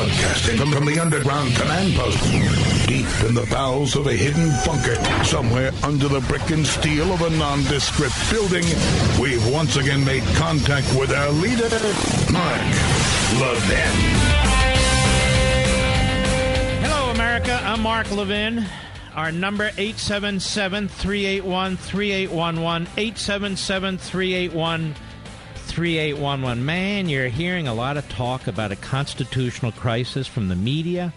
Broadcasting from the underground command post, deep in the bowels of a hidden bunker, somewhere under the brick and steel of a nondescript building, we've once again made contact with our leader, Mark Levin. Hello, America. I'm Mark Levin. Our number, 877-381-3811, 877-381-3811. Man, you're hearing a lot of talk about a constitutional crisis from the media,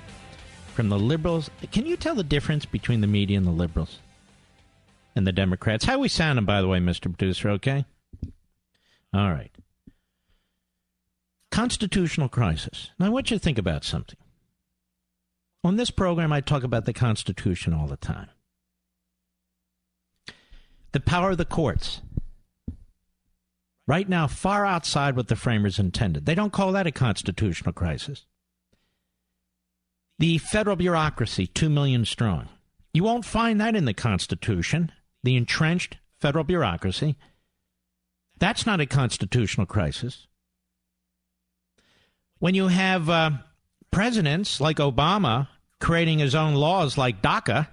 from the liberals. Can you tell the difference between the media and the liberals and the Democrats? How are we sounding, by the way, Mr. Producer, okay? All right. Constitutional crisis. Now, I want you to think about something. On this program, I talk about the Constitution all the time. The power of the courts. Right now, far outside what the framers intended. They don't call that a constitutional crisis. The federal bureaucracy, 2 million strong. You won't find that in the Constitution. The entrenched federal bureaucracy. That's not a constitutional crisis. When you have presidents like Obama creating his own laws like DACA,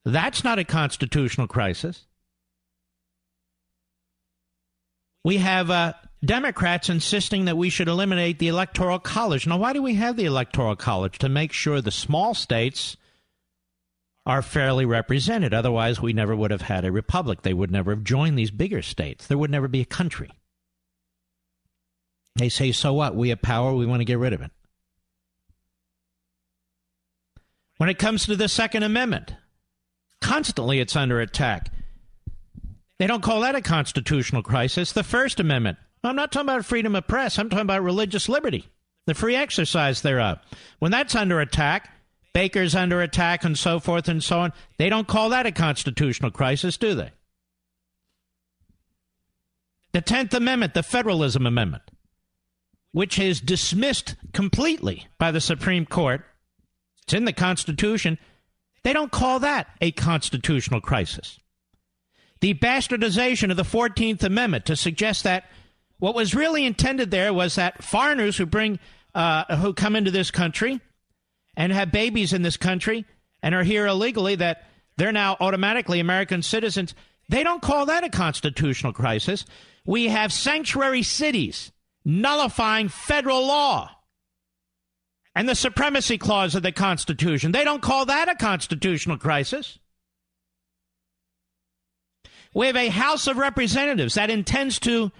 that's not a constitutional crisis. We have Democrats insisting that we should eliminate the Electoral College. Now, why do we have the Electoral College? To make sure the small states are fairly represented. Otherwise, we never would have had a republic. They would never have joined these bigger states. There would never be a country. They say, so what? We have power. We want to get rid of it. When it comes to the Second Amendment, constantly it's under attack. They don't call that a constitutional crisis. The First Amendment. I'm not talking about freedom of press. I'm talking about religious liberty, the free exercise thereof. When that's under attack, Baker's under attack and so forth and so on, they don't call that a constitutional crisis, do they? The 10th Amendment, the Federalism Amendment, which is dismissed completely by the Supreme Court. It's in the Constitution. They don't call that a constitutional crisis. The bastardization of the 14th Amendment to suggest that what was really intended there was that foreigners who who come into this country and have babies in this country and are here illegally, that they're now automatically American citizens. They don't call that a constitutional crisis. We have sanctuary cities nullifying federal law and the Supremacy Clause of the Constitution. They don't call that a constitutional crisis. We have a House of Representatives that intends to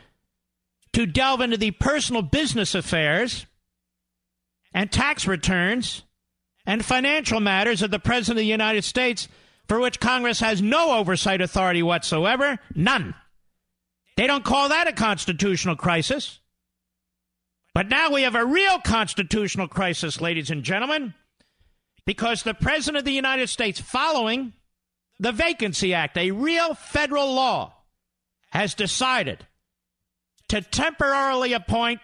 delve into the personal business affairs and tax returns and financial matters of the President of the United States, for which Congress has no oversight authority whatsoever. None. They don't call that a constitutional crisis. But now we have a real constitutional crisis, ladies and gentlemen, because the President of the United States, following the Vacancy Act, a real federal law, has decided to temporarily appoint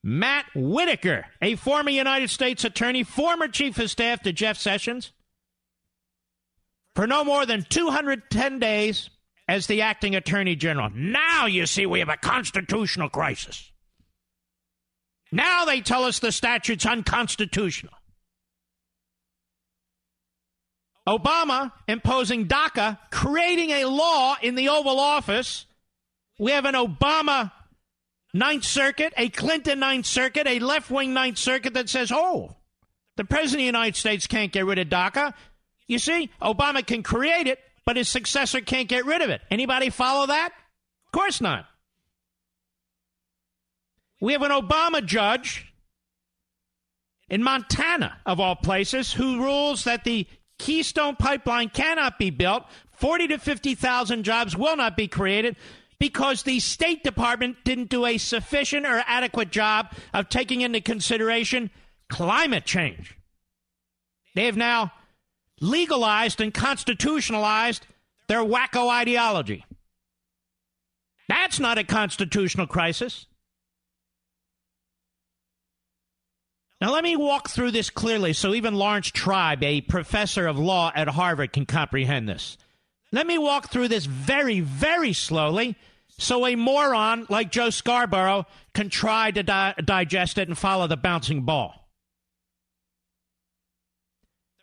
Matt Whitaker, a former United States attorney, former chief of staff to Jeff Sessions, for no more than 210 days as the acting attorney general. Now, you see, we have a constitutional crisis. Now they tell us the statute's unconstitutional. Obama imposing DACA, creating a law in the Oval Office. We have an Obama Ninth Circuit, a Clinton Ninth Circuit, a left-wing Ninth Circuit that says, oh, the President of the United States can't get rid of DACA. You see, Obama can create it, but his successor can't get rid of it. Anybody follow that? Of course not. We have an Obama judge in Montana, of all places, who rules that the Keystone Pipeline cannot be built. 40 to 50,000 jobs will not be created because the State Department didn't do a sufficient or adequate job of taking into consideration climate change. They have now legalized and constitutionalized their wacko ideology. That's not a constitutional crisis. Now, let me walk through this clearly so even Lawrence Tribe, a professor of law at Harvard, can comprehend this. Let me walk through this very, very slowly so a moron like Joe Scarborough can try to digest it and follow the bouncing ball.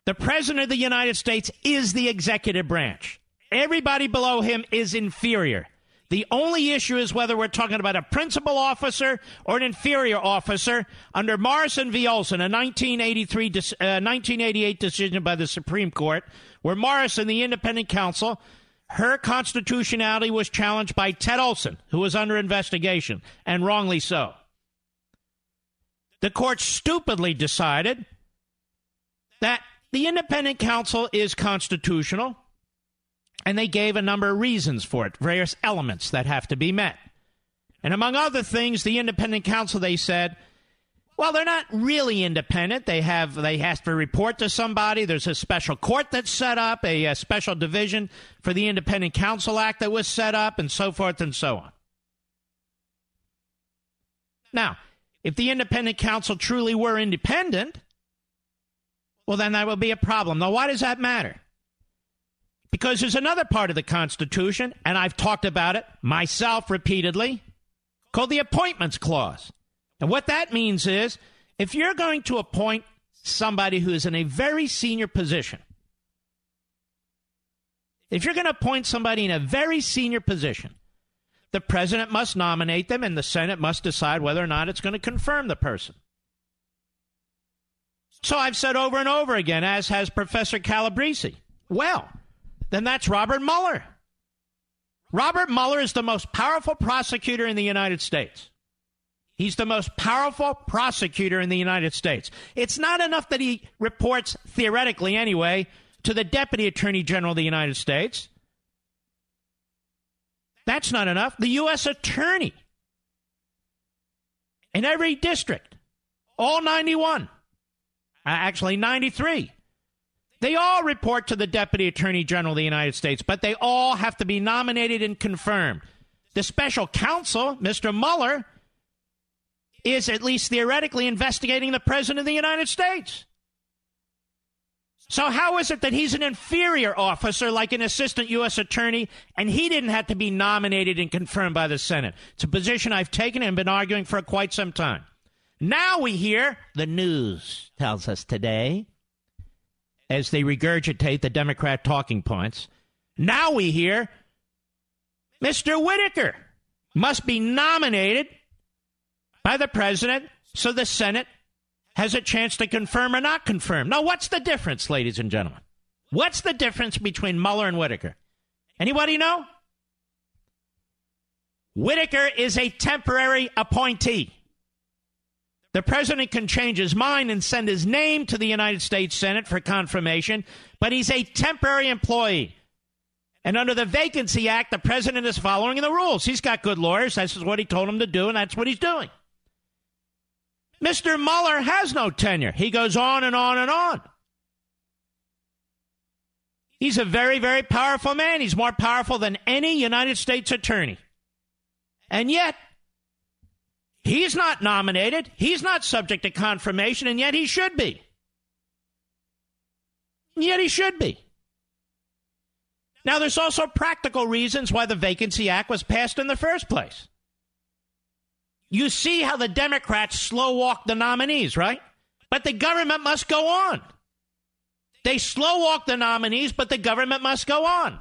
The President of the United States is the executive branch. Everybody below him is inferior. The only issue is whether we're talking about a principal officer or an inferior officer under Morrison v. Olson, a 1988 decision by the Supreme Court, where Morrison, the independent counsel, her constitutionality was challenged by Ted Olson, who was under investigation, and wrongly so. The court stupidly decided that the independent counsel is constitutional, and they gave a number of reasons for it, various elements that have to be met. And among other things, the independent counsel, they said, well, they're not really independent. They have to report to somebody. There's a special court that's set up, a special division for the Independent Counsel Act that was set up, and so forth and so on. Now, if the independent counsel truly were independent, well, then that would be a problem. Now, why does that matter? Because there's another part of the Constitution, and I've talked about it myself repeatedly, called the Appointments Clause. And what that means is, if you're going to appoint somebody who is in a very senior position, if you're going to appoint somebody in a very senior position, the president must nominate them, and the Senate must decide whether or not it's going to confirm the person. So I've said over and over again, as has Professor Calabresi, well, then that's Robert Mueller. Robert Mueller is the most powerful prosecutor in the United States. He's the most powerful prosecutor in the United States. It's not enough that he reports, theoretically anyway, to the Deputy Attorney General of the United States. That's not enough. The U.S. Attorney in every district, all 91, actually 93, they all report to the Deputy Attorney General of the United States, but they all have to be nominated and confirmed. The special counsel, Mr. Mueller, is at least theoretically investigating the President of the United States. So how is it that he's an inferior officer like an assistant U.S. attorney, and he didn't have to be nominated and confirmed by the Senate? It's a position I've taken and been arguing for quite some time. Now we hear, the news tells us today, as they regurgitate the Democrat talking points, now we hear Mr. Whitaker must be nominated by the president so the Senate has a chance to confirm or not confirm. Now, what's the difference, ladies and gentlemen? What's the difference between Mueller and Whitaker? Anybody know? Whitaker is a temporary appointee. The president can change his mind and send his name to the United States Senate for confirmation, but he's a temporary employee. And under the Vacancy Act, the president is following the rules. He's got good lawyers. This is what he told them to do, and that's what he's doing. Mr. Mueller has no tenure. He goes on and on and on. He's a very, very powerful man. He's more powerful than any United States attorney. And yet, he's not nominated. He's not subject to confirmation, and yet he should be. Yet he should be. Now, there's also practical reasons why the Vacancy Act was passed in the first place. You see how the Democrats slow walk the nominees, right? But the government must go on. They slow walk the nominees, but the government must go on.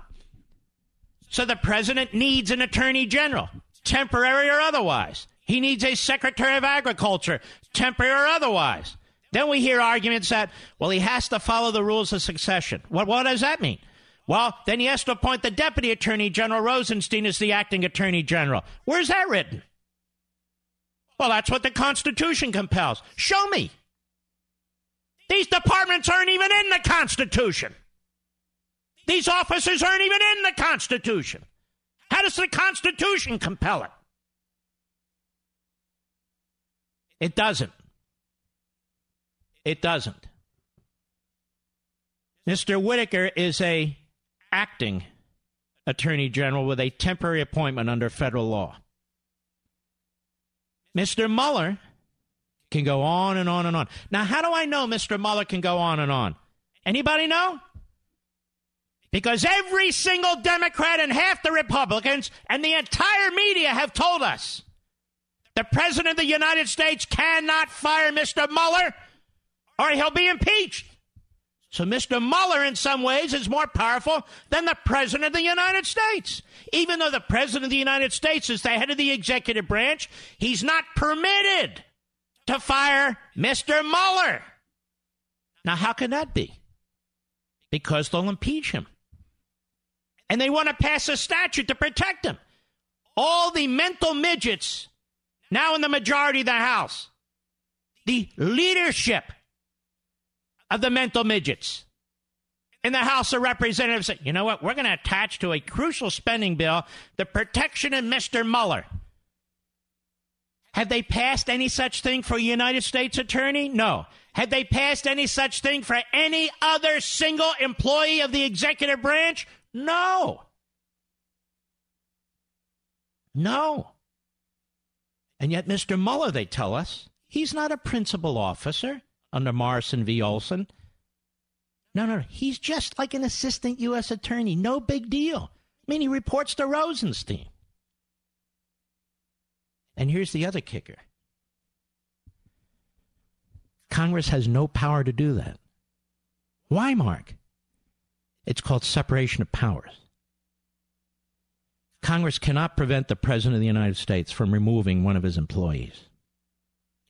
So the president needs an attorney general, temporary or otherwise. He needs a secretary of agriculture, temporary or otherwise. Then we hear arguments that, well, he has to follow the rules of succession. What does that mean? Well, then he has to appoint the deputy attorney general, Rosenstein, as the acting attorney general. Where's that written? Well, that's what the Constitution compels. Show me. These departments aren't even in the Constitution. These officers aren't even in the Constitution. How does the Constitution compel it? It doesn't. It doesn't. Mr. Whitaker is a acting attorney general with a temporary appointment under federal law. Mr. Mueller can go on and on and on. Now, how do I know Mr. Mueller can go on and on? Anybody know? Because every single Democrat and half the Republicans and the entire media have told us the President of the United States cannot fire Mr. Mueller or he'll be impeached. So Mr. Mueller, in some ways, is more powerful than the President of the United States. Even though the President of the United States is the head of the executive branch, he's not permitted to fire Mr. Mueller. Now, how can that be? Because they'll impeach him. And they want to pass a statute to protect him. All the mental midgets now in the majority of the House, the leadership of the mental midgets in the House of Representatives say, you know what, we're going to attach to a crucial spending bill the protection of Mr. Mueller. Have they passed any such thing for a United States attorney? No. Have they passed any such thing for any other single employee of the executive branch? No. No. And yet Mr. Mueller, they tell us, he's not a principal officer under Morrison v. Olson. No. He's just like an assistant U.S. attorney. No big deal. I mean, he reports to Rosenstein. And here's the other kicker. Congress has no power to do that. Why, Mark? It's called separation of powers. Congress cannot prevent the President of the United States from removing one of his employees,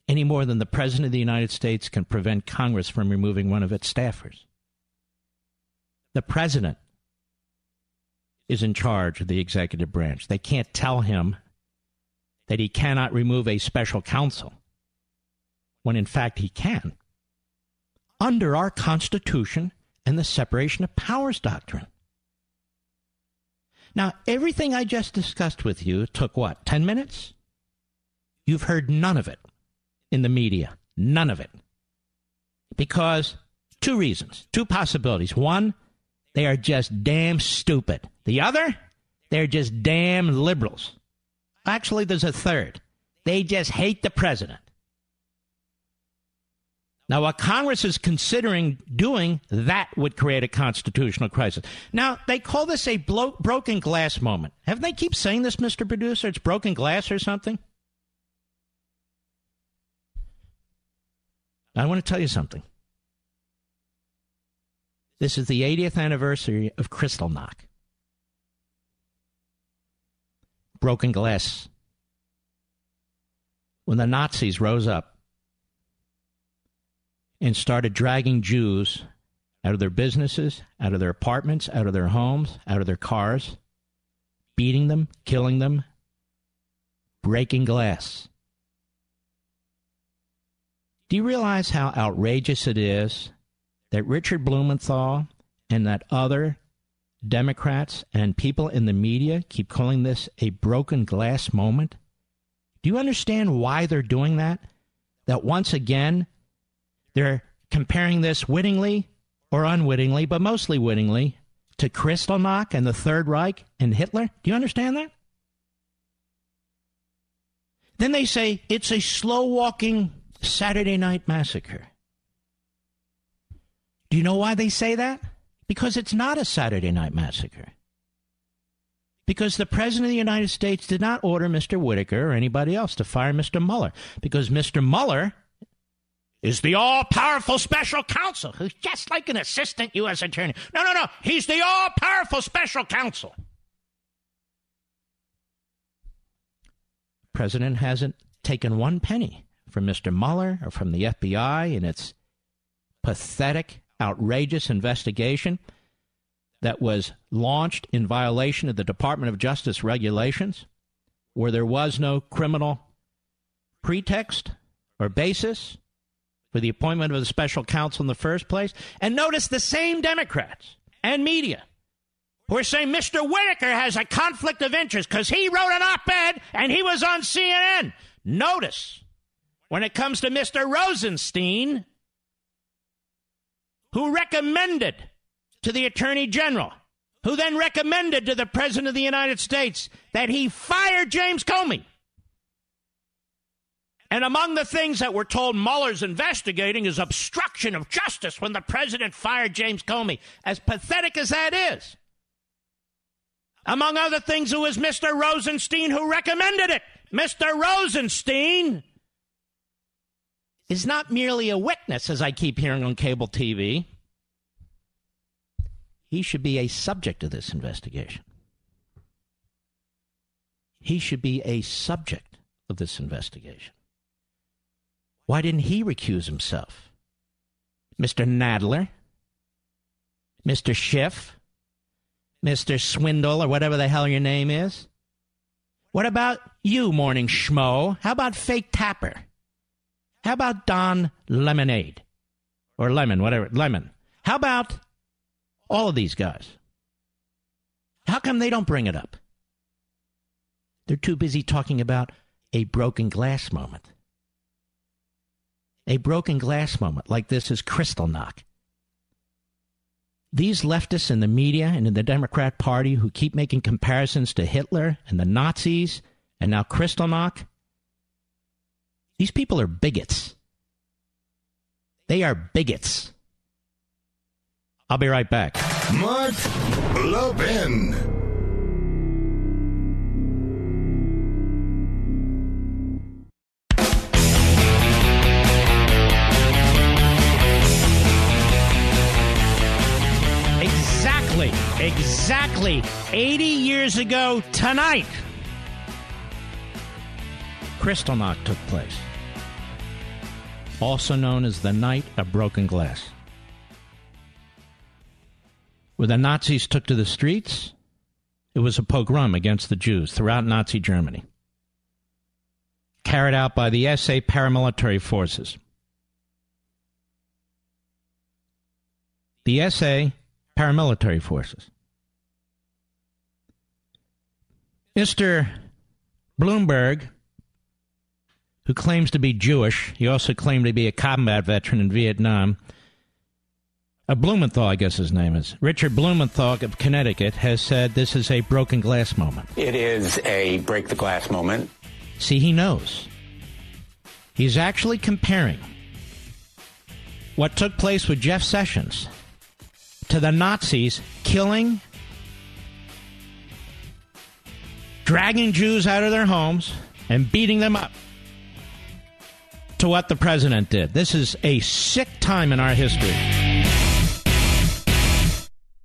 any more than the President of the United States can prevent Congress from removing one of its staffers. The President is in charge of the executive branch. They can't tell him that he cannot remove a special counsel, when in fact he can, under our Constitution and the separation of powers doctrine. Now, everything I just discussed with you took, 10 minutes? You've heard none of it in the media. None of it. Because two reasons, two possibilities. One, they are just damn stupid. The other, they're just damn liberals. Actually, there's a third. They just hate the president. Now, what Congress is considering doing, that would create a constitutional crisis. Now, they call this a broken glass moment. Haven't they keep saying this, Mr. Producer? It's broken glass or something? I want to tell you something. This is the 80th anniversary of Kristallnacht. Broken glass. When the Nazis rose up and started dragging Jews out of their businesses, out of their apartments, out of their homes, out of their cars, beating them, killing them, breaking glass. Do you realize how outrageous it is that Richard Blumenthal and that other Democrats and people in the media keep calling this a broken glass moment? Do you understand why they're doing that? That once again, they're comparing this wittingly or unwittingly, but mostly wittingly, to Kristallnacht and the Third Reich and Hitler. Do you understand that? Then they say it's a slow-walking Saturday night massacre. Do you know why they say that? Because it's not a Saturday night massacre. Because the President of the United States did not order Mr. Whitaker or anybody else to fire Mr. Mueller. Because Mr. Mueller is the all-powerful special counsel who's just like an assistant U.S. attorney. No. He's the all-powerful special counsel. The President hasn't taken one penny from Mr. Mueller or from the FBI in its pathetic, outrageous investigation that was launched in violation of the Department of Justice regulations, where there was no criminal pretext or basis for the appointment of the special counsel in the first place. And notice the same Democrats and media who are saying Mr. Whitaker has a conflict of interest because he wrote an op-ed and he was on CNN. Notice, when it comes to Mr. Rosenstein, who recommended to the Attorney General, who then recommended to the President of the United States that he fire James Comey. And among the things that we're told Mueller's investigating is obstruction of justice when the President fired James Comey, as pathetic as that is. Among other things, it was Mr. Rosenstein who recommended it. Mr. Rosenstein is not merely a witness, as I keep hearing on cable TV. He should be a subject of this investigation. He should be a subject of this investigation. Why didn't he recuse himself? Mr. Nadler, Mr. Schiff, Mr. Swindle, or whatever the hell your name is? What about you, morning schmo? How about fake Tapper? How about Don Lemonade? Or Lemon, whatever, Lemon. How about all of these guys? How come they don't bring it up? They're too busy talking about a broken glass moment. A broken glass moment like this is Kristallnacht. These leftists in the media and in the Democrat Party who keep making comparisons to Hitler and the Nazis and now Kristallnacht, these people are bigots. They are bigots. I'll be right back. Mark Levin. Exactly 80 years ago tonight, Kristallnacht took place, also known as the Night of Broken Glass, where the Nazis took to the streets. It was a pogrom against the Jews throughout Nazi Germany, carried out by the SA paramilitary forces. The SA paramilitary forces. Mr. Bloomberg, who claims to be Jewish, he also claimed to be a combat veteran in Vietnam. Blumenthal, I guess his name is. Richard Blumenthal of Connecticut has said this is a broken glass moment. It is a break the glass moment. See, he knows. He's actually comparing what took place with Jeff Sessions to the Nazis killing, dragging Jews out of their homes, and beating them up, to what the president did. This is a sick time in our history.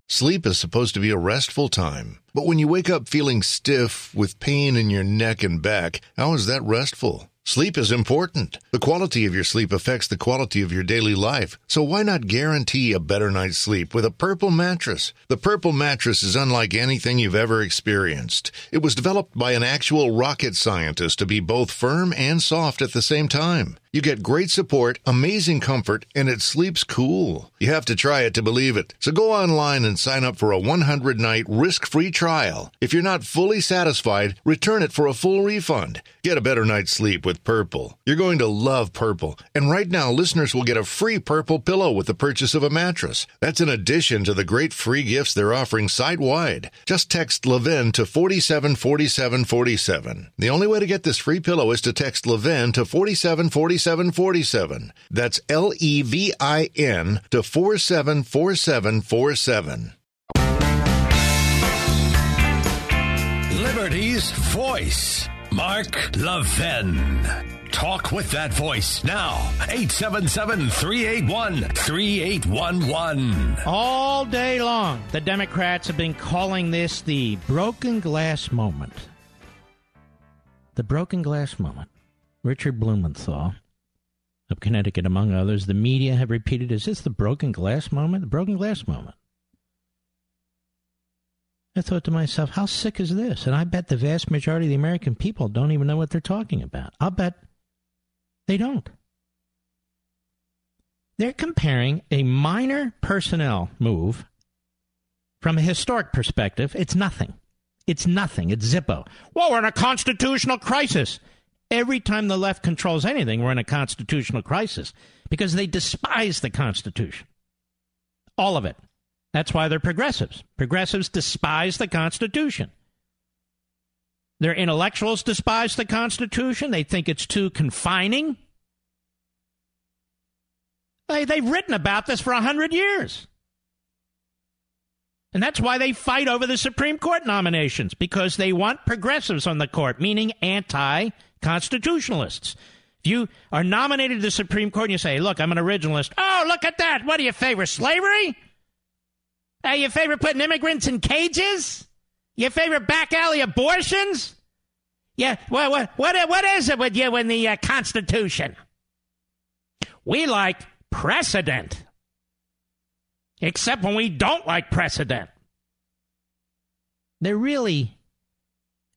Sleep is supposed to be a restful time. But when you wake up feeling stiff with pain in your neck and back, how is that restful? Sleep is important. The quality of your sleep affects the quality of your daily life. So why not guarantee a better night's sleep with a Purple mattress? The Purple mattress is unlike anything you've ever experienced. It was developed by an actual rocket scientist to be both firm and soft at the same time. You get great support, amazing comfort, and it sleeps cool. You have to try it to believe it. So go online and sign up for a 100-night risk-free trial. If you're not fully satisfied, return it for a full refund. Get a better night's sleep with Purple. You're going to love Purple. And right now, listeners will get a free Purple pillow with the purchase of a mattress. That's in addition to the great free gifts they're offering site-wide. Just text Levin to 474747. The only way to get this free pillow is to text Levin to 474747. That's LEVIN to 474747. Liberty's voice, Mark Levin. Talk with that voice now. 877-381-3811. All day long, the Democrats have been calling this the broken glass moment. The broken glass moment. Richard Blumenthal of Connecticut, among others, the media have repeated, is this the broken glass moment? The broken glass moment. I thought to myself, how sick is this? And I bet the vast majority of the American people don't even know what they're talking about. I'll bet they don't. They're comparing a minor personnel move from a historic perspective. It's nothing. It's nothing. It's Zippo. Well, we're in a constitutional crisis. Every time the left controls anything, we're in a constitutional crisis because they despise the Constitution. All of it. That's why they're progressives. Progressives despise the Constitution. Their intellectuals despise the Constitution. They think it's too confining. They've written about this for 100 years. And that's why they fight over the Supreme Court nominations, because they want progressives on the court, meaning anti-constitutionalists. If you are nominated to the Supreme Court and you say, look, I'm an originalist. Oh, look at that. What do you favor, slavery? Your favorite putting immigrants in cages? Your favorite back alley abortions? Yeah, what is it with you and the Constitution? We like precedent. Except when we don't like precedent. They're really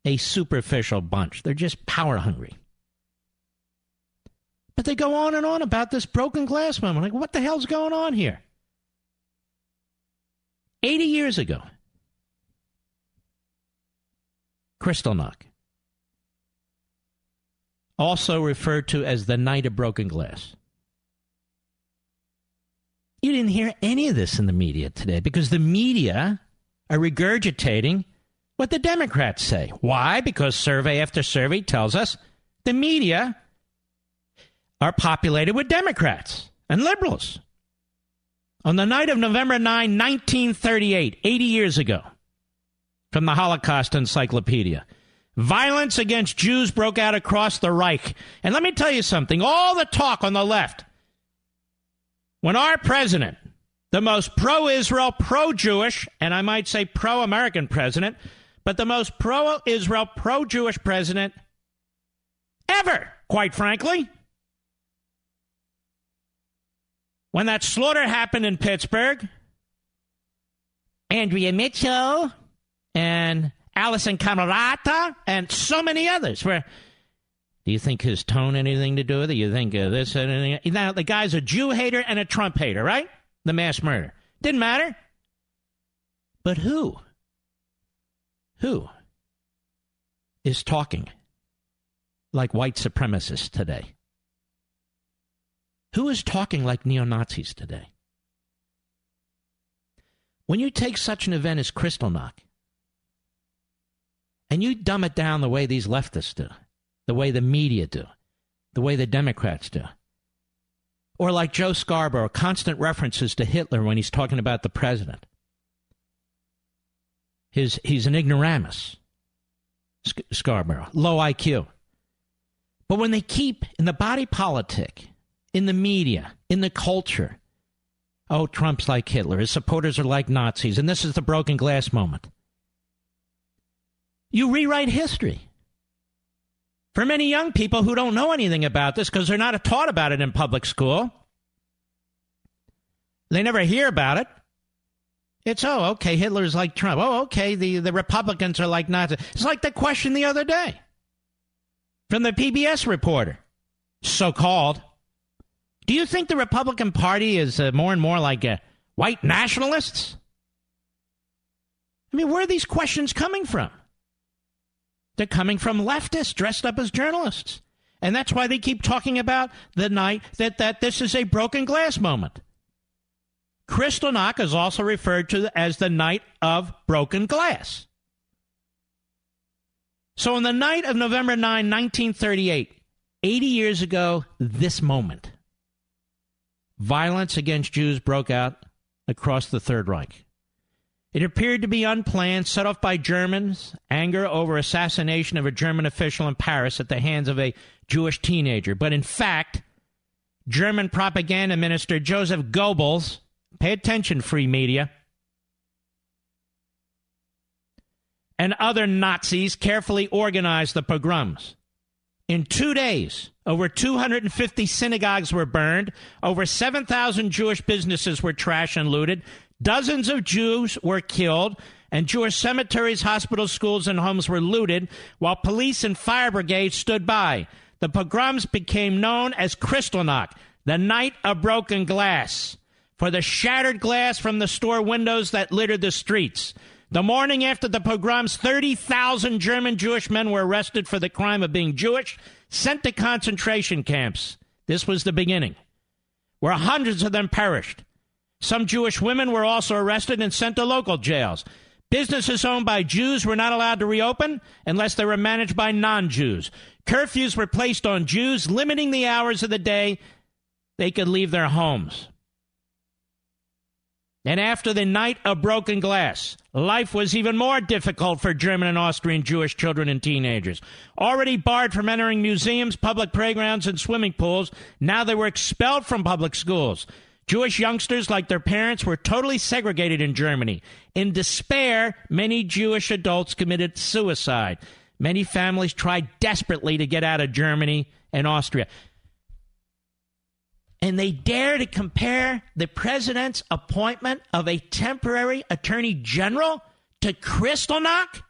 a superficial bunch. They're just power hungry. But they go on and on about this broken glass moment. Like, what the hell's going on here? 80 years ago, Kristallnacht, also referred to as the Night of Broken Glass. You didn't hear any of this in the media today because the media are regurgitating what the Democrats say. Why? Because survey after survey tells us the media are populated with Democrats and liberals. On the night of November 9, 1938, 80 years ago, from the Holocaust Encyclopedia, violence against Jews broke out across the Reich. And let me tell you something, all the talk on the left, when our president, the most pro-Israel, pro-Jewish, and I might say pro-American president, but the most pro-Israel, pro-Jewish president ever, quite frankly, when that slaughter happened in Pittsburgh, Andrea Mitchell and Allison Camerata and so many others. Where do you think his tone anything to do with it? You think this anything? Now, the guy's a Jew hater and a Trump hater, right? The mass murder. Didn't matter. But who is talking like white supremacists today? Who is talking like neo-Nazis today? When you take such an event as Kristallnacht and you dumb it down the way these leftists do, the way the media do, the way the Democrats do, or like Joe Scarborough, constant references to Hitler when he's talking about the president. He's an ignoramus, Scarborough, low IQ. But when they keep in the body politic, in the media, in the culture, oh, Trump's like Hitler, his supporters are like Nazis, and this is the broken glass moment. You rewrite history. For many young people who don't know anything about this because they're not taught about it in public school, they never hear about it. It's, oh, okay, Hitler's like Trump. Oh, okay, the Republicans are like Nazis. It's like the question the other day from the PBS reporter, so-called. Do you think the Republican Party is more and more like white nationalists? I mean, where are these questions coming from? They're coming from leftists dressed up as journalists. And that's why they keep talking about the night that this is a broken glass moment. Kristallnacht is also referred to as the night of broken glass. So on the night of November 9, 1938, 80 years ago, this moment, violence against Jews broke out across the Third Reich. It appeared to be unplanned, set off by Germans' anger over assassination of a German official in Paris at the hands of a Jewish teenager. But in fact, German propaganda minister Joseph Goebbels, pay attention, free media, and other Nazis carefully organized the pogroms. In 2 days, over 250 synagogues were burned, over 7,000 Jewish businesses were trashed and looted, dozens of Jews were killed, and Jewish cemeteries, hospitals, schools, and homes were looted, while police and fire brigades stood by. The pogroms became known as Kristallnacht, the night of broken glass, for the shattered glass from the store windows that littered the streets. The morning after the pogroms, 30,000 German Jewish men were arrested for the crime of being Jewish, sent to concentration camps. This was the beginning, where hundreds of them perished. Some Jewish women were also arrested and sent to local jails. Businesses owned by Jews were not allowed to reopen unless they were managed by non-Jews. Curfews were placed on Jews, limiting the hours of the day they could leave their homes. And after the night of broken glass, life was even more difficult for German and Austrian Jewish children and teenagers. Already barred from entering museums, public playgrounds, and swimming pools, now they were expelled from public schools. Jewish youngsters, like their parents, were totally segregated in Germany. In despair, many Jewish adults committed suicide. Many families tried desperately to get out of Germany and Austria. And they dare to compare the president's appointment of a temporary attorney general to Kristallnacht?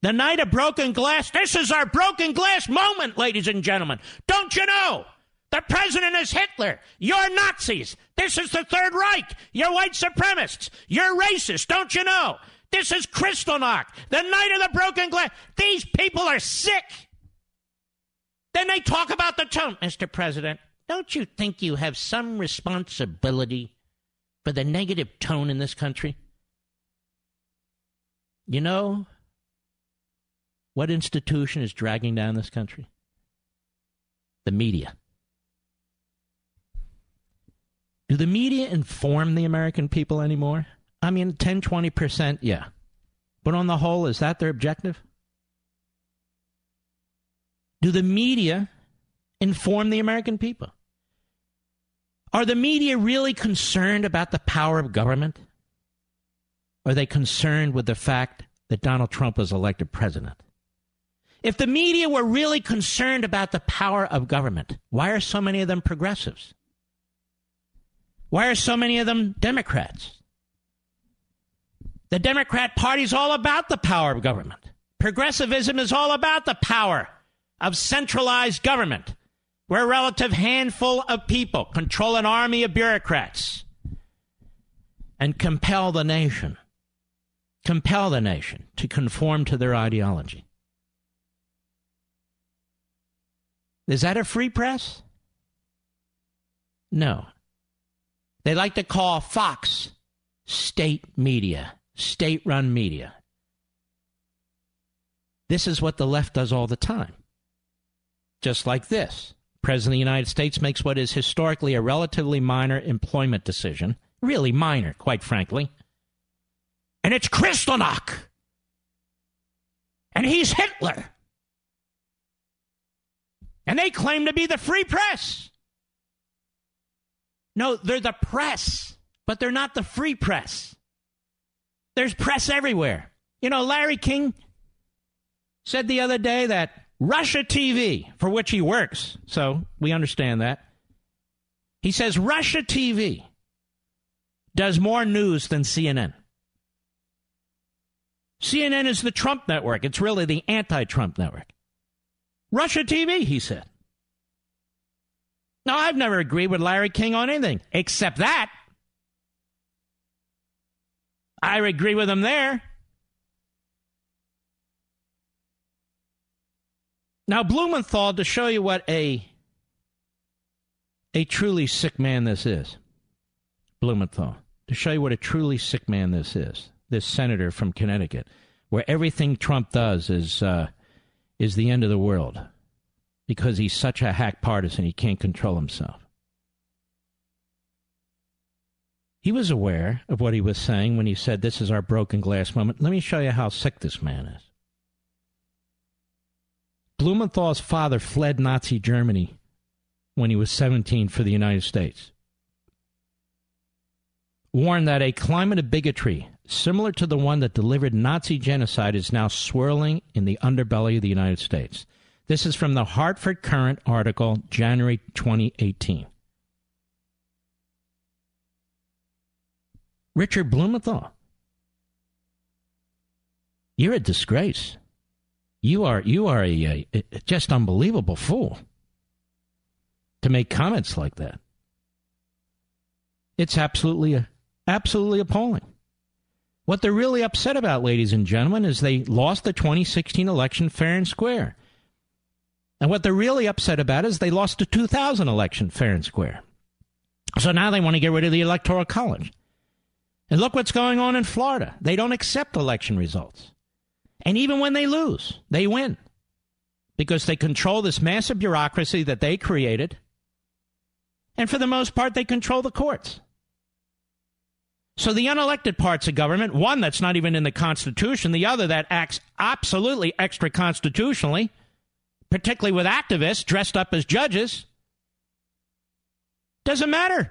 The night of broken glass. This is our broken glass moment, ladies and gentlemen. Don't you know? The president is Hitler. You're Nazis. This is the Third Reich. You're white supremacists. You're racist. Don't you know? This is Kristallnacht, the night of the broken glass. These people are sick. Then they talk about the tone. Mr. President, don't you think you have some responsibility for the negative tone in this country? You know what institution is dragging down this country? The media. Do the media inform the American people anymore? I mean, 10, 20%, yeah. But on the whole, is that their objective? Do the media inform the American people? Are the media really concerned about the power of government? Are they concerned with the fact that Donald Trump was elected president? If the media were really concerned about the power of government, why are so many of them progressives? Why are so many of them Democrats? The Democrat Party is all about the power of government. Progressivism is all about the power of centralized government, where a relative handful of people control an army of bureaucrats and compel the nation to conform to their ideology. Is that a free press? No. They like to call Fox state media, state-run media. This is what the left does all the time. Just like this. President of the United States makes what is historically a relatively minor employment decision. Really minor, quite frankly. And it's Kristallnacht. And he's Hitler. And they claim to be the free press. No, they're the press, but they're not the free press. There's press everywhere. You know, Larry King said the other day that Russia TV, for which he works, so we understand that. He says Russia TV does more news than CNN. CNN is the Trump network. It's really the anti-Trump network. Russia TV, he said. Now, I've never agreed with Larry King on anything except that. I agree with him there. Now, Blumenthal, to show you what a truly sick man this is. Blumenthal, to show you what a truly sick man this is. This senator from Connecticut, where everything Trump does is the end of the world. Because he's such a hack partisan, he can't control himself. He was aware of what he was saying when he said, this is our broken glass moment. Let me show you how sick this man is. Blumenthal's father fled Nazi Germany when he was 17 for the United States. Warned that a climate of bigotry, similar to the one that delivered Nazi genocide, is now swirling in the underbelly of the United States. This is from the Hartford Courant article, January 2018. Richard Blumenthal, you're a disgrace. You are a just unbelievable fool to make comments like that. It's absolutely appalling. What they're really upset about, ladies and gentlemen, is they lost the 2016 election fair and square. And what they're really upset about is they lost the 2000 election fair and square. So now they want to get rid of the Electoral College. And look what's going on in Florida. They don't accept election results. And even when they lose, they win. Because they control this massive bureaucracy that they created. And for the most part, they control the courts. So the unelected parts of government, one that's not even in the Constitution, the other that acts absolutely extra-constitutionally, particularly with activists dressed up as judges, doesn't matter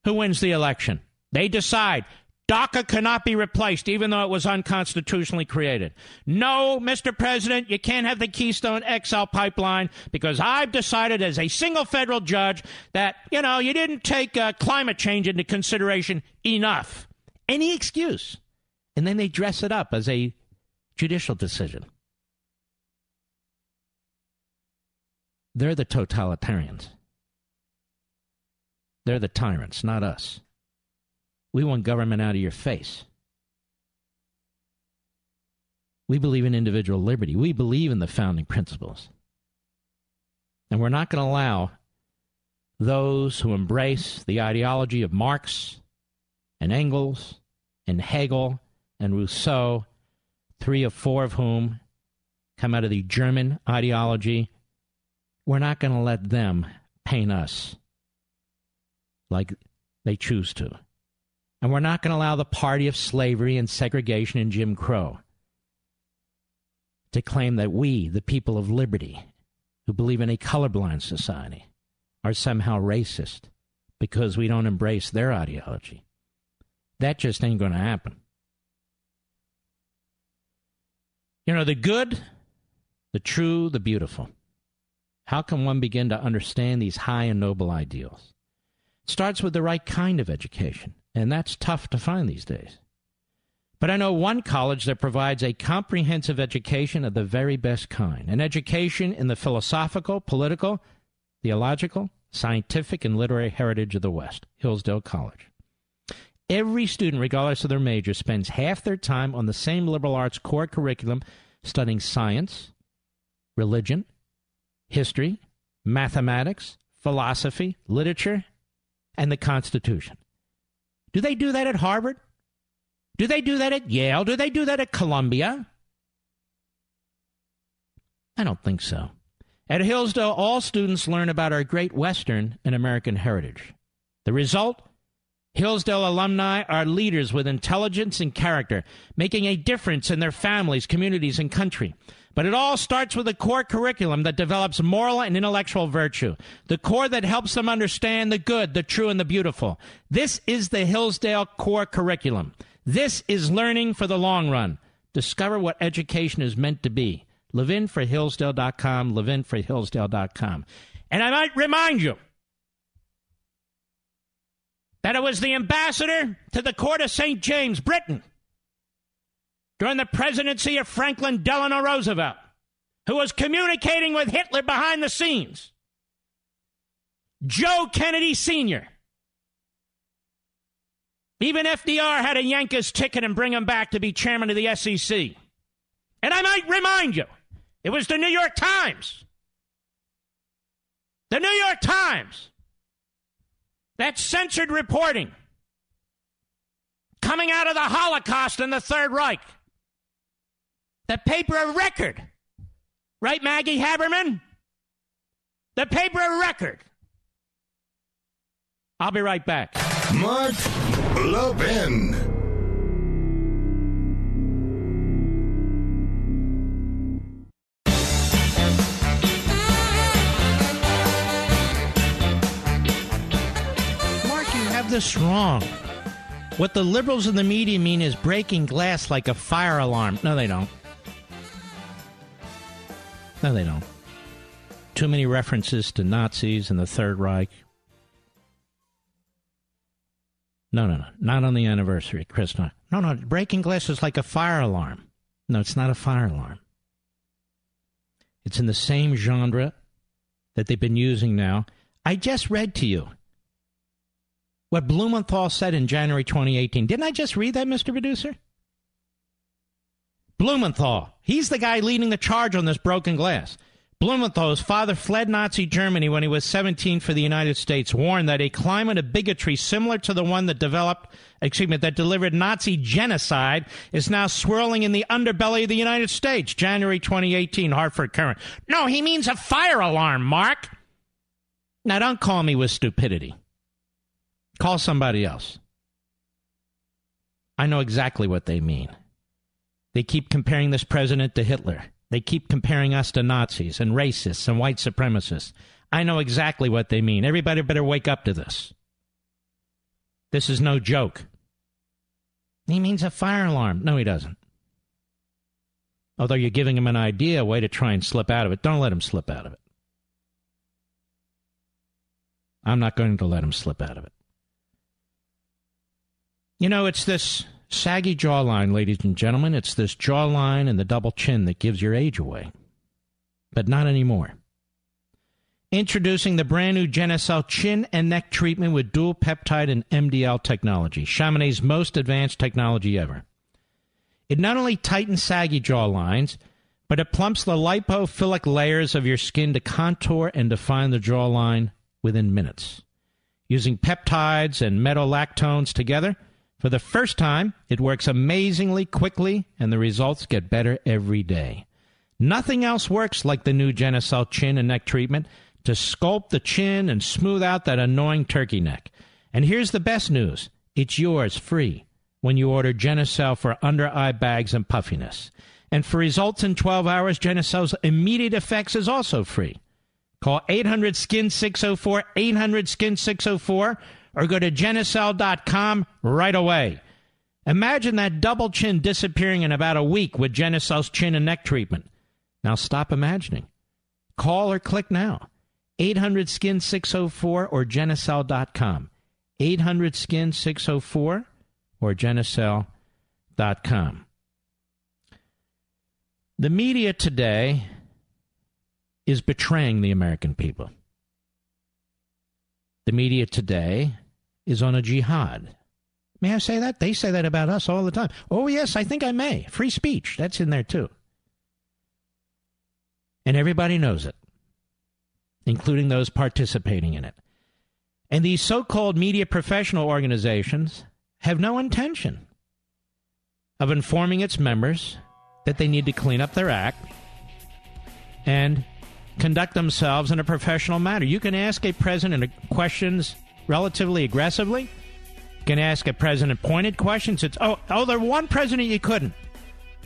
who wins the election. They decide DACA cannot be replaced, even though it was unconstitutionally created. No, Mr. President, you can't have the Keystone XL pipeline because I've decided as a single federal judge that, you didn't take climate change into consideration enough. Any excuse. And then they dress it up as a judicial decision. They're the totalitarians. They're the tyrants, not us. We want government out of your face. We believe in individual liberty. We believe in the founding principles. And we're not going to allow those who embrace the ideology of Marx and Engels and Hegel and Rousseau, 3 or 4 of whom come out of the German ideology, we're not going to let them paint us like they choose to. And we're not going to allow the party of slavery and segregation and Jim Crow to claim that we, the people of liberty, who believe in a colorblind society, are somehow racist because we don't embrace their ideology. That just ain't going to happen. The good, the true, the beautiful. How can one begin to understand these high and noble ideals? It starts with the right kind of education. And that's tough to find these days. But I know one college that provides a comprehensive education of the very best kind. An education in the philosophical, political, theological, scientific, and literary heritage of the West. Hillsdale College. Every student, regardless of their major, spends half their time on the same liberal arts core curriculum studying science, religion, history, mathematics, philosophy, literature, and the Constitution. Do they do that at Harvard? Do they do that at Yale? Do they do that at Columbia? I don't think so. At Hillsdale, all students learn about our great Western and American heritage. The result? Hillsdale alumni are leaders with intelligence and character, making a difference in their families, communities, and country. But it all starts with a core curriculum that develops moral and intellectual virtue, the core that helps them understand the good, the true, and the beautiful. This is the Hillsdale core curriculum. This is learning for the long run. Discover what education is meant to be. LevinforHillsdale.com, LevinforHillsdale.com. And I might remind you that it was the ambassador to the court of St. James, Britain, during the presidency of Franklin Delano Roosevelt, who was communicating with Hitler behind the scenes, Joe Kennedy Sr. Even FDR had to yank his ticket and bring him back to be chairman of the SEC. And I might remind you, it was the New York Times. The New York Times that censored reporting coming out of the Holocaust and the Third Reich. The paper of record. Right, Maggie Haberman? The paper of record. I'll be right back. Mark Levin. Mark, you have this wrong. What the liberals and the media mean is breaking glass like a fire alarm. No, they don't. No, they don't. Too many references to Nazis and the Third Reich. No. Not on the anniversary, Chris. No. Breaking glass is like a fire alarm. No, it's not a fire alarm. It's in the same genre that they've been using now. I just read to you what Blumenthal said in January 2018. Didn't I just read that, Mr. Producer? Blumenthal. He's the guy leading the charge on this broken glass. Blumenthal's father fled Nazi Germany when he was 17 for the United States, warned that a climate of bigotry similar to the one that delivered Nazi genocide is now swirling in the underbelly of the United States. January 2018, Hartford Courant. No, he means a fire alarm, Mark. Now, don't call me with stupidity. Call somebody else. I know exactly what they mean. They keep comparing this president to Hitler. They keep comparing us to Nazis and racists and white supremacists. I know exactly what they mean. Everybody better wake up to this. This is no joke. He means a fire alarm. No, he doesn't. Although you're giving him an idea, a way to try and slip out of it. Don't let him slip out of it. I'm not going to let him slip out of it. You know, it's this saggy jawline, ladies and gentlemen. It's this jawline and the double chin that gives your age away. But not anymore. Introducing the brand new Genucel chin and neck treatment with dual peptide and MDL technology, Chamonix's most advanced technology ever. It not only tightens saggy jawlines, but it plumps the lipophilic layers of your skin to contour and define the jawline within minutes. Using peptides and metolactones together, for the first time, it works amazingly quickly, and the results get better every day. Nothing else works like the new Genucel chin and neck treatment to sculpt the chin and smooth out that annoying turkey neck. And here's the best news. It's yours free when you order Genucel for under-eye bags and puffiness. And for results in 12 hours, Genucel's immediate effects is also free. Call 800-SKIN-604, 800-SKIN-604, or go to Genucel.com right away. Imagine that double chin disappearing in about a week with Genucel's chin and neck treatment. Now stop imagining. Call or click now. 800-SKIN-604 or Genucel.com. 800-SKIN-604 or Genucel.com. The media today is betraying the American people. The media today is on a jihad. May I say that? They say that about us all the time. Oh, yes, I think I may. Free speech, that's in there too. And everybody knows it, including those participating in it. And these so-called media professional organizations have no intention of informing its members that they need to clean up their act and conduct themselves in a professional manner. You can ask a president questions relatively aggressively. You can ask a president pointed questions. It's, there's one president you couldn't.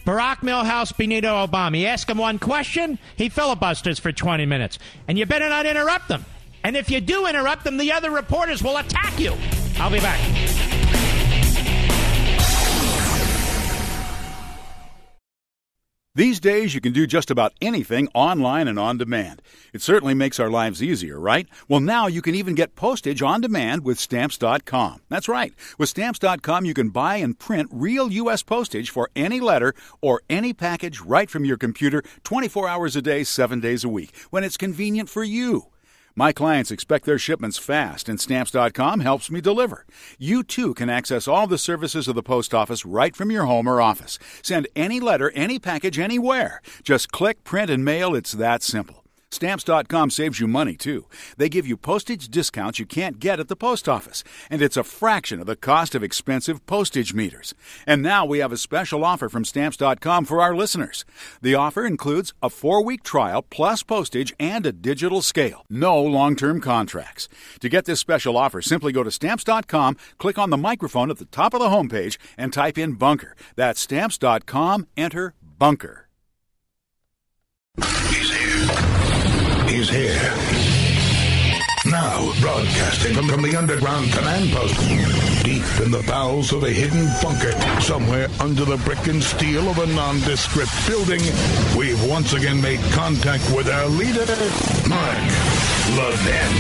Barack Milhouse Benito Obama. You ask him one question, he filibusters for 20 minutes. And you better not interrupt them. And if you do interrupt them, the other reporters will attack you. I'll be back. These days, you can do just about anything online and on demand. It certainly makes our lives easier, right? Well, now you can even get postage on demand with Stamps.com. That's right. With Stamps.com, you can buy and print real U.S. postage for any letter or any package right from your computer 24 hours a day, 7 days a week, when it's convenient for you. My clients expect their shipments fast, and Stamps.com helps me deliver. You, too, can access all the services of the post office right from your home or office. Send any letter, any package, anywhere. Just click, print, and mail. It's that simple. Stamps.com saves you money, too. They give you postage discounts you can't get at the post office, and it's a fraction of the cost of expensive postage meters. And now we have a special offer from Stamps.com for our listeners. The offer includes a 4-week trial plus postage and a digital scale. No long-term contracts. To get this special offer, simply go to Stamps.com, click on the microphone at the top of the homepage, and type in Bunker. That's Stamps.com, enter Bunker. He's here. Now, broadcasting from the underground command post, deep in the bowels of a hidden bunker, somewhere under the brick and steel of a nondescript building, we've once again made contact with our leader, Mark Levin.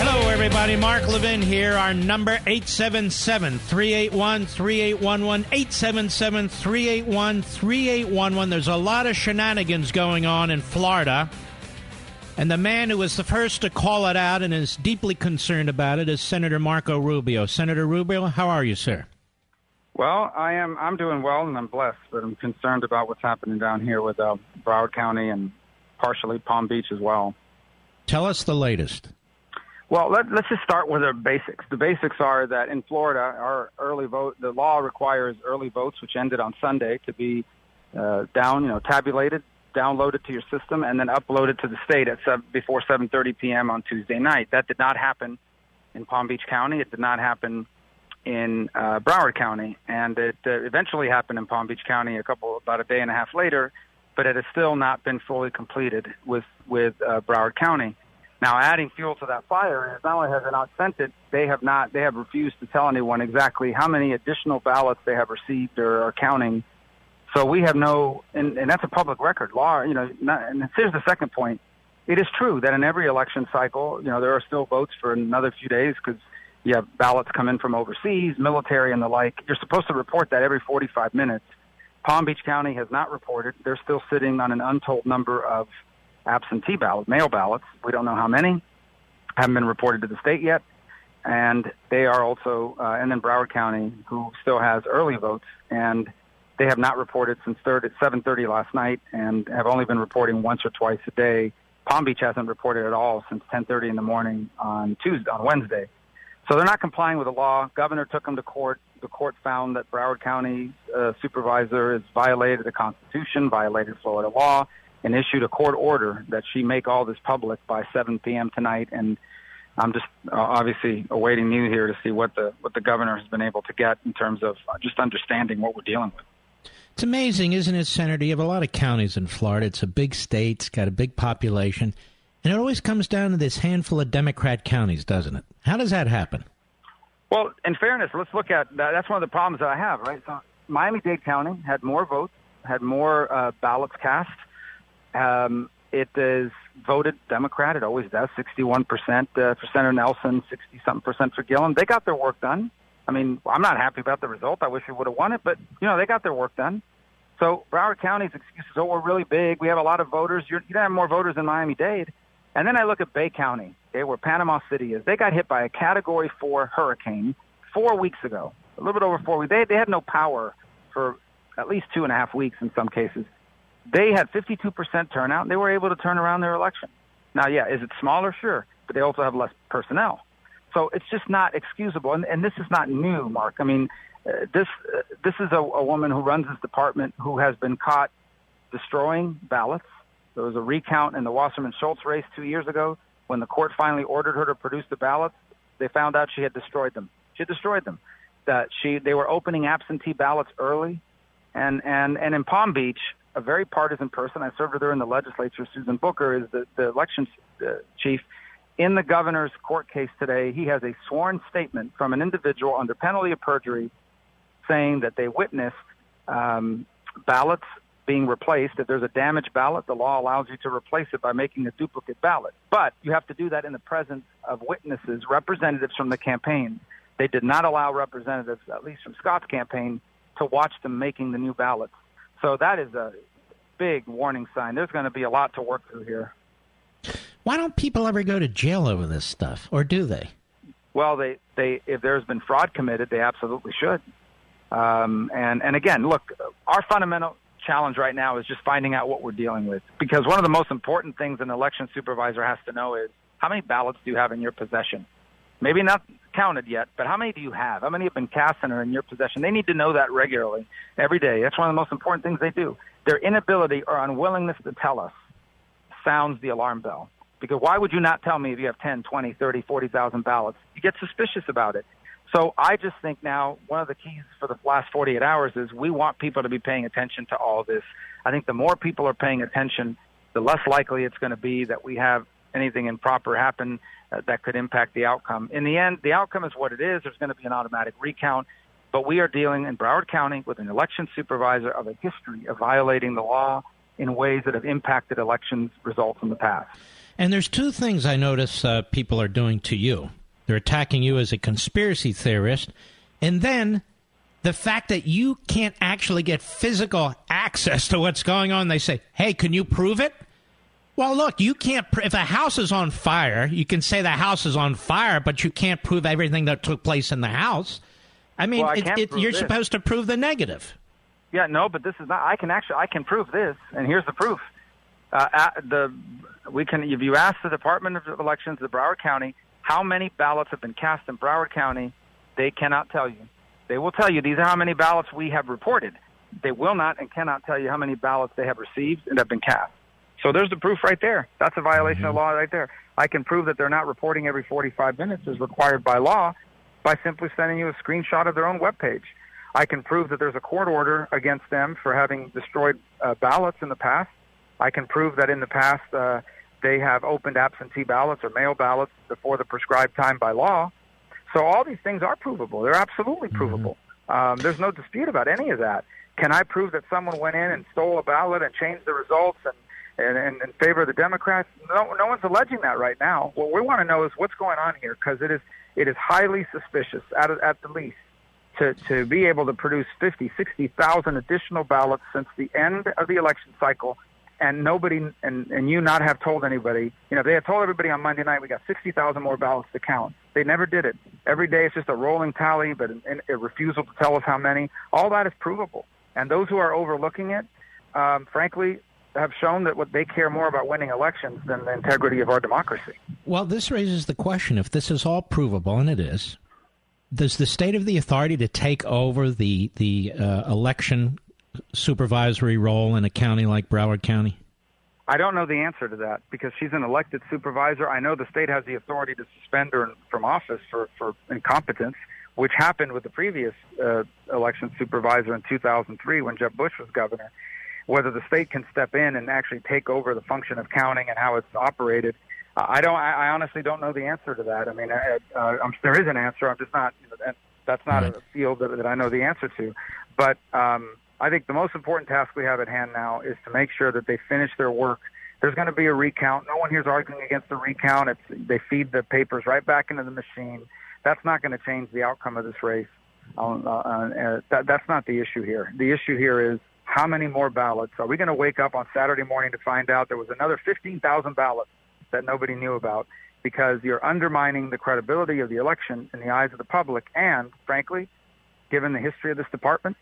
Hello, everybody. Mark Levin here. Our number, 877-381-3811, 877-381-3811. There's a lot of shenanigans going on in Florida. And the man who was the first to call it out and is deeply concerned about it is Senator Marco Rubio. Senator Rubio, how are you, sir? Well, I'm doing well, and I'm blessed, but I'm concerned about what's happening down here with Broward County and partially Palm Beach as well. Tell us the latest. Well, let's just start with the basics. The basics are that in Florida, our early vote, the law requires early votes, which ended on Sunday, to be tabulated, downloaded to your system, and then uploaded to the state before 7:30 p.m. on Tuesday night. That did not happen in Palm Beach County. It did not happen in Broward County, and it eventually happened in Palm Beach County about a day and a half later, but it has still not been fully completed with Broward County. Now, adding fuel to that fire is not only have they not sent it, they have refused to tell anyone exactly how many additional ballots they have received or are counting. So we have no, and that's a public record law. And here's the second point. It is true that in every election cycle, there are still votes for another few days because you have ballots come in from overseas, military and the like. You're supposed to report that every 45 minutes. Palm Beach County has not reported. They're still sitting on an untold number of absentee ballots, mail ballots. We don't know how many. Haven't been reported to the state yet. And they are also, and then Broward County, who still has early votes, and they have not reported since 7:30 last night and have only been reporting once or twice a day. Palm Beach hasn't reported at all since 10:30 in the morning on Wednesday. So they're not complying with the law. Governor took them to court. The court found that Broward County supervisor has violated the Constitution, violated Florida law, and issued a court order that she make all this public by 7 p.m. tonight. And I'm just obviously awaiting news here to see what the governor has been able to get in terms of just understanding what we're dealing with. It's amazing, isn't it, Senator? You have a lot of counties in Florida. It's a big state. It's got a big population. And it always comes down to this handful of Democrat counties, doesn't it? How does that happen? Well, in fairness, let's look at that. That's one of the problems that I have, right? So Miami-Dade County had more votes, had more ballots cast. It is voted Democrat. It always does, 61% for Senator Nelson, 60-something% for Gillum. They got their work done. I mean, I'm not happy about the result. I wish we would have won it, but, they got their work done. So Broward County's excuse is, we're really big. We have a lot of voters. You don't have more voters than Miami-Dade. And then I look at Bay County, where Panama City is. They got hit by a Category 4 hurricane 4 weeks ago, a little bit over 4 weeks. They had no power for at least 2.5 weeks in some cases. They had 52% turnout, and they were able to turn around their election. Now, is it smaller? Sure, but they also have less personnel. So it's just not excusable. And this is not new, Mark. I mean, this is a woman who runs this department who has been caught destroying ballots. There was a recount in the Wasserman-Schultz race 2 years ago. When the court finally ordered her to produce the ballots, they found out she had destroyed them. She had destroyed them. They were opening absentee ballots early. And in Palm Beach, a very partisan person, I served with her in the legislature, Susan Booker, is the elections chief. In the governor's court case today, he has a sworn statement from an individual under penalty of perjury saying that they witnessed ballots being replaced. If there's a damaged ballot, the law allows you to replace it by making a duplicate ballot. But you have to do that in the presence of witnesses, representatives from the campaign. They did not allow representatives, at least from Scott's campaign, to watch them making the new ballots. So that is a big warning sign. There's going to be a lot to work through here. Why don't people ever go to jail over this stuff, or do they? Well, they if there's been fraud committed, they absolutely should. And again, look, our fundamental challenge right now is just finding out what we're dealing with. Because one of the most important things an election supervisor has to know is how many ballots do you have in your possession? Maybe not counted yet, but how many do you have? How many have been cast and are in your possession? They need to know that regularly, every day. That's one of the most important things they do. Their inability or unwillingness to tell us sounds the alarm bell. Because why would you not tell me if you have 10, 20, 30, 40,000 ballots? You get suspicious about it. So I just think now one of the keys for the last 48 hours is we want people to be paying attention to all this. I think the more people are paying attention, the less likely it's going to be that we have anything improper happen that could impact the outcome. In the end, the outcome is what it is. There's going to be an automatic recount. But we are dealing in Broward County with an election supervisor of a history of violating the law in ways that have impacted elections results in the past. And there's two things I notice people are doing to you. They're attacking you as a conspiracy theorist, and then the fact that you can't actually get physical access to what's going on. They say, hey, can you prove it? Well, look, you can't. If a house is on fire, you can say the house is on fire, but you can't prove everything that took place in the house. I mean, you're supposed to prove the negative. Yeah, no, but this is not. I can prove this, and here's the proof. If you ask the Department of Elections of Broward County how many ballots have been cast in Broward County, they cannot tell you. They will tell you these are how many ballots we have reported. They will not and cannot tell you how many ballots they have received and have been cast. So there's the proof right there. That's a violation of law right there. I can prove that they're not reporting every 45 minutes as required by law by simply sending you a screenshot of their own webpage. I can prove that there's a court order against them for having destroyed ballots in the past. I can prove that in the past They have opened absentee ballots or mail ballots before the prescribed time by law. So all these things are provable. They're absolutely provable. There's no dispute about any of that. Can I prove that someone went in and stole a ballot and changed the results and in favor of the Democrats? No one's alleging that right now. What we want to know is what's going on here, because it is highly suspicious, at the least, to be able to produce 50, 60,000 additional ballots since the end of the election cycle, and nobody and you not have told anybody. If they had told everybody on Monday night we got 60,000 more ballots to count, they never did it. Every day it's just a rolling tally, but a refusal to tell us how many. All that is provable. And those who are overlooking it, frankly, have shown that what they care more about winning elections than the integrity of our democracy. Well, this raises the question, if this is all provable, and it is, does the state have the authority to take over the election supervisory role in a county like Broward County? I don't know the answer to that, because she's an elected supervisor. I know the state has the authority to suspend her from office for incompetence, which happened with the previous election supervisor in 2003 when Jeb Bush was governor. Whether the state can step in and actually take over the function of counting and how it's operated, I honestly don't know the answer to that. I mean, there is an answer. I'm just not. That's not a field that I know the answer to. But I think the most important task we have at hand now is to make sure that they finish their work. There's going to be a recount. No one here is arguing against the recount. They feed the papers right back into the machine. That's not going to change the outcome of this race. That's not the issue here. The issue here is how many more ballots. Are we going to wake up on Saturday morning to find out there was another 15,000 ballots that nobody knew about? Because you're undermining the credibility of the election in the eyes of the public. And, frankly, given the history of this department,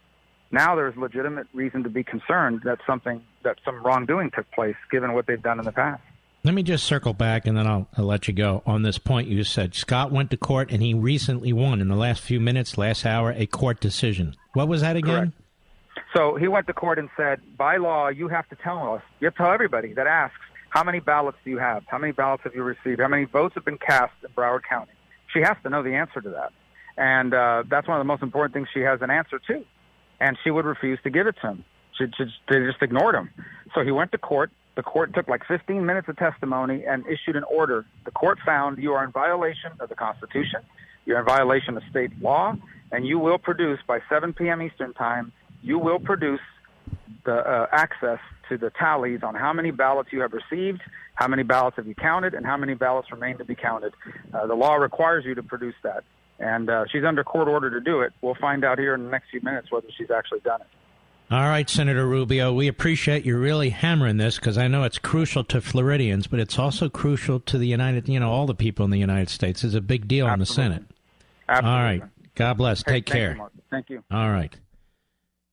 now there's legitimate reason to be concerned that some wrongdoing took place, given what they've done in the past. Let me just circle back, and then I'll let you go. On this point, you said Scott went to court, and he recently won in the last few minutes, last hour, a court decision. What was that again? Correct. So he went to court and said, by law, you have to tell us, you have to tell everybody that asks, how many ballots do you have? How many ballots have you received? How many votes have been cast in Broward County? She has to know the answer to that. And that's one of the most important things she has an answer to. And she would refuse to give it to him. They just ignored him. So he went to court. The court took like 15 minutes of testimony and issued an order. The court found you are in violation of the Constitution. You're in violation of state law, and you will produce, by 7 p.m. Eastern Time, you will produce the access to the tallies on how many ballots you have received, how many ballots have you counted, and how many ballots remain to be counted. The law requires you to produce that. And she's under court order to do it. We'll find out here in the next few minutes whether she's actually done it. All right, Senator Rubio, we appreciate you really hammering this, because I know it's crucial to Floridians, but it's also crucial to the all the people in the United States. It's a big deal in the Senate. Absolutely. All right. God bless. Take care. Thank you, Mark. Thank you. All right.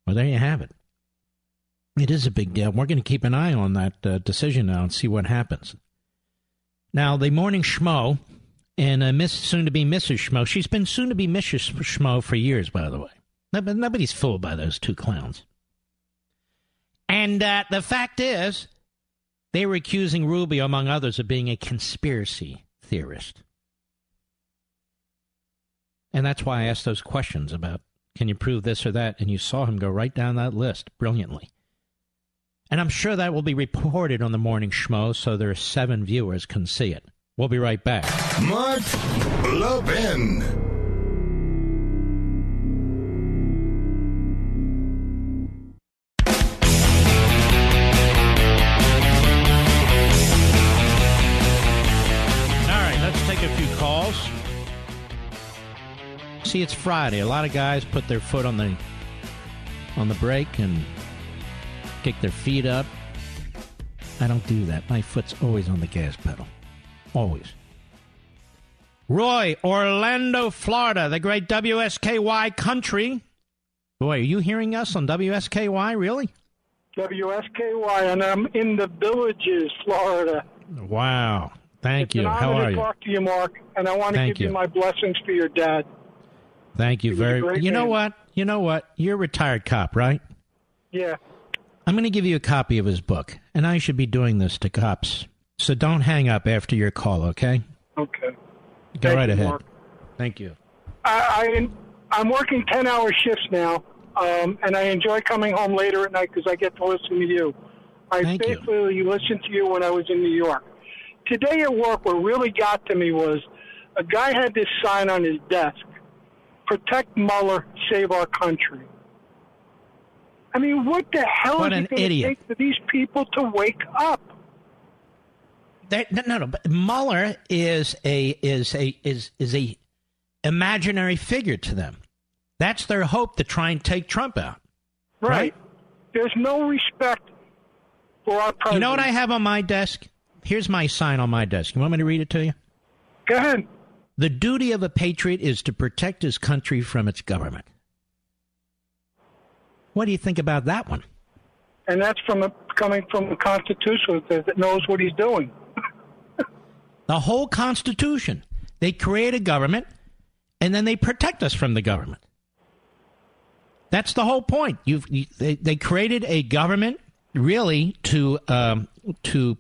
Well, there you have it. It is a big deal. We're going to keep an eye on that decision now and see what happens. Now, the morning schmo and soon-to-be Mrs. Schmo. She's been soon-to-be Mrs. Schmo for years, by the way. Nobody's fooled by those two clowns. And the fact is, they were accusing Rubio, among others, of being a conspiracy theorist. And that's why I asked those questions about, can you prove this or that? And you saw him go right down that list brilliantly. And I'm sure that will be reported on the Morning Schmo so their 7 viewers can see it. We'll be right back. Mark Levin. See, it's Friday. A lot of guys put their foot on the brake and kick their feet up. I don't do that. My foot's always on the gas pedal. Always. Roy, Orlando, Florida, the great WSKY country. Boy, are you hearing us on WSKY, really? WSKY, and I'm in the Villages, Florida. Wow. Thank you. How are you? It's an honor to talk to you, Mark, and I want to give you my blessings for your dad. Thank you very much. You know what? You're a retired cop, right? Yeah. I'm going to give you a copy of his book, and I should be doing this to cops. So don't hang up after your call, okay? Okay. Go right ahead. Mark. Thank you. I'm working 10-hour shifts now, and I enjoy coming home later at night because I get to listen to you. I faithfully listened to you when I was in New York. today at work, what really got to me was a guy had this sign on his desk, "Protect Mueller, save our country." I mean, what the hell What is an it going to idiot. take for these people to wake up? No. But Mueller is a imaginary figure to them. That's their hope to try and take Trump out. Right? There's no respect for our president. You know what I have on my desk? Here's my sign on my desk. You want me to read it to you? Go ahead. The duty of a patriot is to protect his country from its government. What do you think about that one? And that's coming from a constitutionalist that knows what he's doing. The whole Constitution. They create a government, and then they protect us from the government. That's the whole point. They created a government really to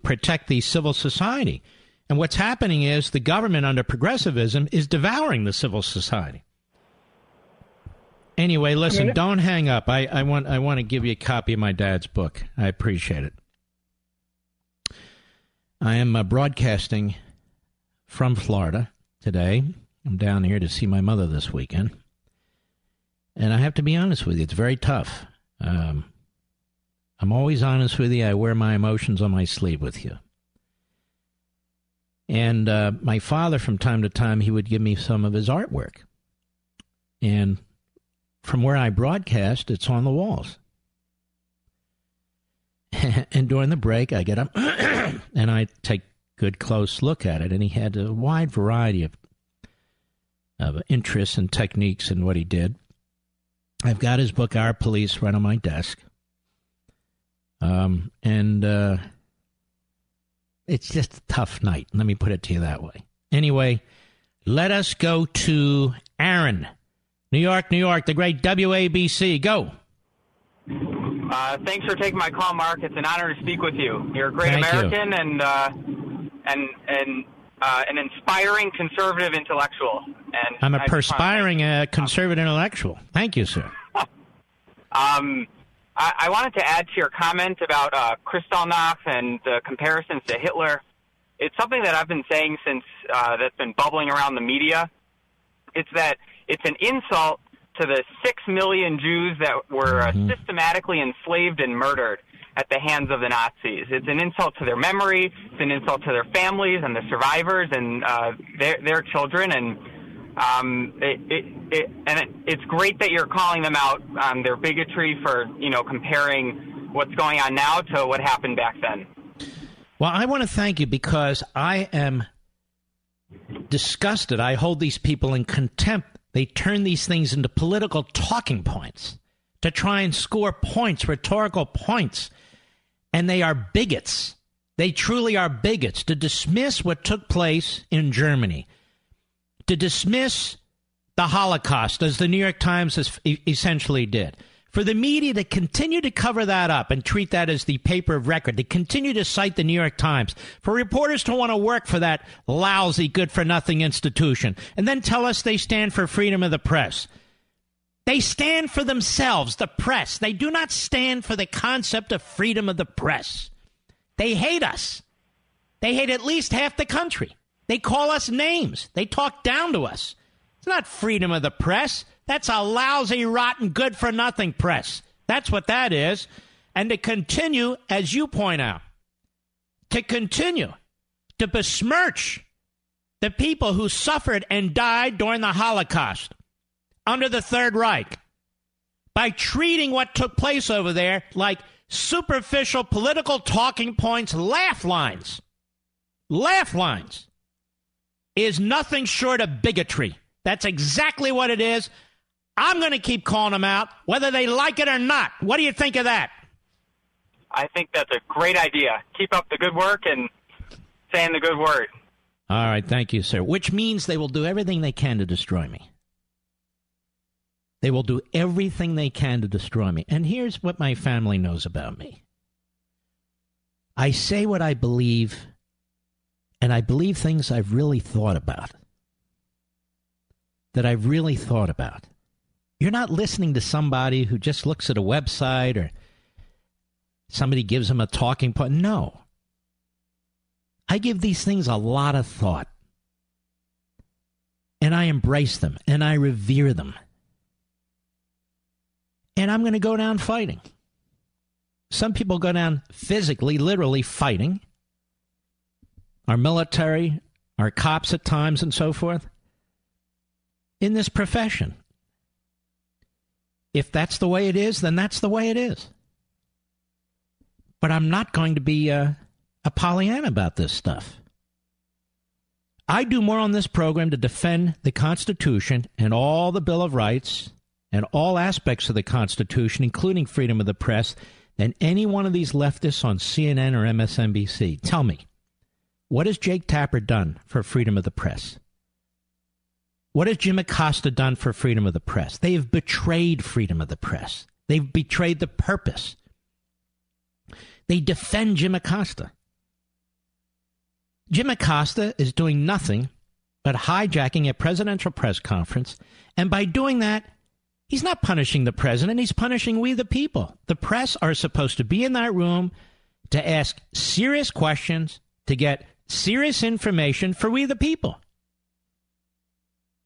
protect the civil society. And what's happening is the government under progressivism is devouring the civil society. Anyway, listen, don't hang up. I want to give you a copy of my dad's book. I appreciate it. I am broadcasting from Florida today. I'm down here to see my mother this weekend. And I have to be honest with you, it's very tough. I'm always honest with you. I wear my emotions on my sleeve with you. And my father, from time to time, he would give me some of his artwork. And from where I broadcast, it's on the walls. And during the break, I get up and I take a good close look at it. And he had a wide variety of interests and techniques in what he did. I've got his book, Our Police, right on my desk. It's just a tough night. Let me put it to you that way. Anyway, let us go to Aaron. New York, the great WABC. Go. Thanks for taking my call, Mark. It's an honor to speak with you. You're a great American and an inspiring conservative intellectual. And I'm a perspiring conservative intellectual. Thank you, sir. I wanted to add to your comment about Kristallnacht and the comparisons to Hitler. It's something that I've been saying since that's been bubbling around the media. It's that it's an insult to the 6 million Jews that were systematically enslaved and murdered at the hands of the Nazis. It's an insult to their memory. It's an insult to their families and the survivors and their children. And it's great that you're calling them out on their bigotry for, comparing what's going on now to what happened back then. Well, I want to thank you because I am disgusted. I hold these people in contempt. They turn these things into political talking points to try and score points, rhetorical points. And they are bigots. They truly are bigots. To dismiss what took place in Germany, to dismiss the Holocaust, as the New York Times essentially did, for the media to continue to cover that up and treat that as the paper of record, to continue to cite the New York Times, for reporters to want to work for that lousy, good-for-nothing institution, and then tell us they stand for freedom of the press. They stand for themselves, the press. They do not stand for the concept of freedom of the press. They hate us. They hate at least half the country. They call us names. They talk down to us. It's not freedom of the press. That's a lousy, rotten, good-for-nothing press. That's what that is. And to continue, as you point out, to continue to besmirch the people who suffered and died during the Holocaust under the Third Reich by treating what took place over there like superficial political talking points, laugh lines, is nothing short of bigotry. That's exactly what it is. I'm going to keep calling them out, whether they like it or not. What do you think of that? I think that's a great idea. Keep up the good work and saying the good word. All right, thank you, sir. Which means they will do everything they can to destroy me. They will do everything they can to destroy me. And here's what my family knows about me. I say what I believe, and I believe things I've really thought about. That I've really thought about. You're not listening to somebody who just looks at a website or somebody gives them a talking point. No. I give these things a lot of thought. And I embrace them, and I revere them. And I'm going to go down fighting. Some people go down physically, literally fighting. Our military, our cops at times, and so forth. In this profession. If that's the way it is, then that's the way it is. But I'm not going to be a Pollyanna about this stuff. I do more on this program to defend the Constitution and all the Bill of Rights and all aspects of the Constitution, including freedom of the press, than any one of these leftists on CNN or MSNBC. Tell me, what has Jake Tapper done for freedom of the press? What has Jim Acosta done for freedom of the press? They have betrayed freedom of the press. They've betrayed the purpose. They defend Jim Acosta. Jim Acosta is doing nothing but hijacking a presidential press conference, and by doing that, he's not punishing the president, he's punishing we the people. The press are supposed to be in that room to ask serious questions, to get serious information for we the people.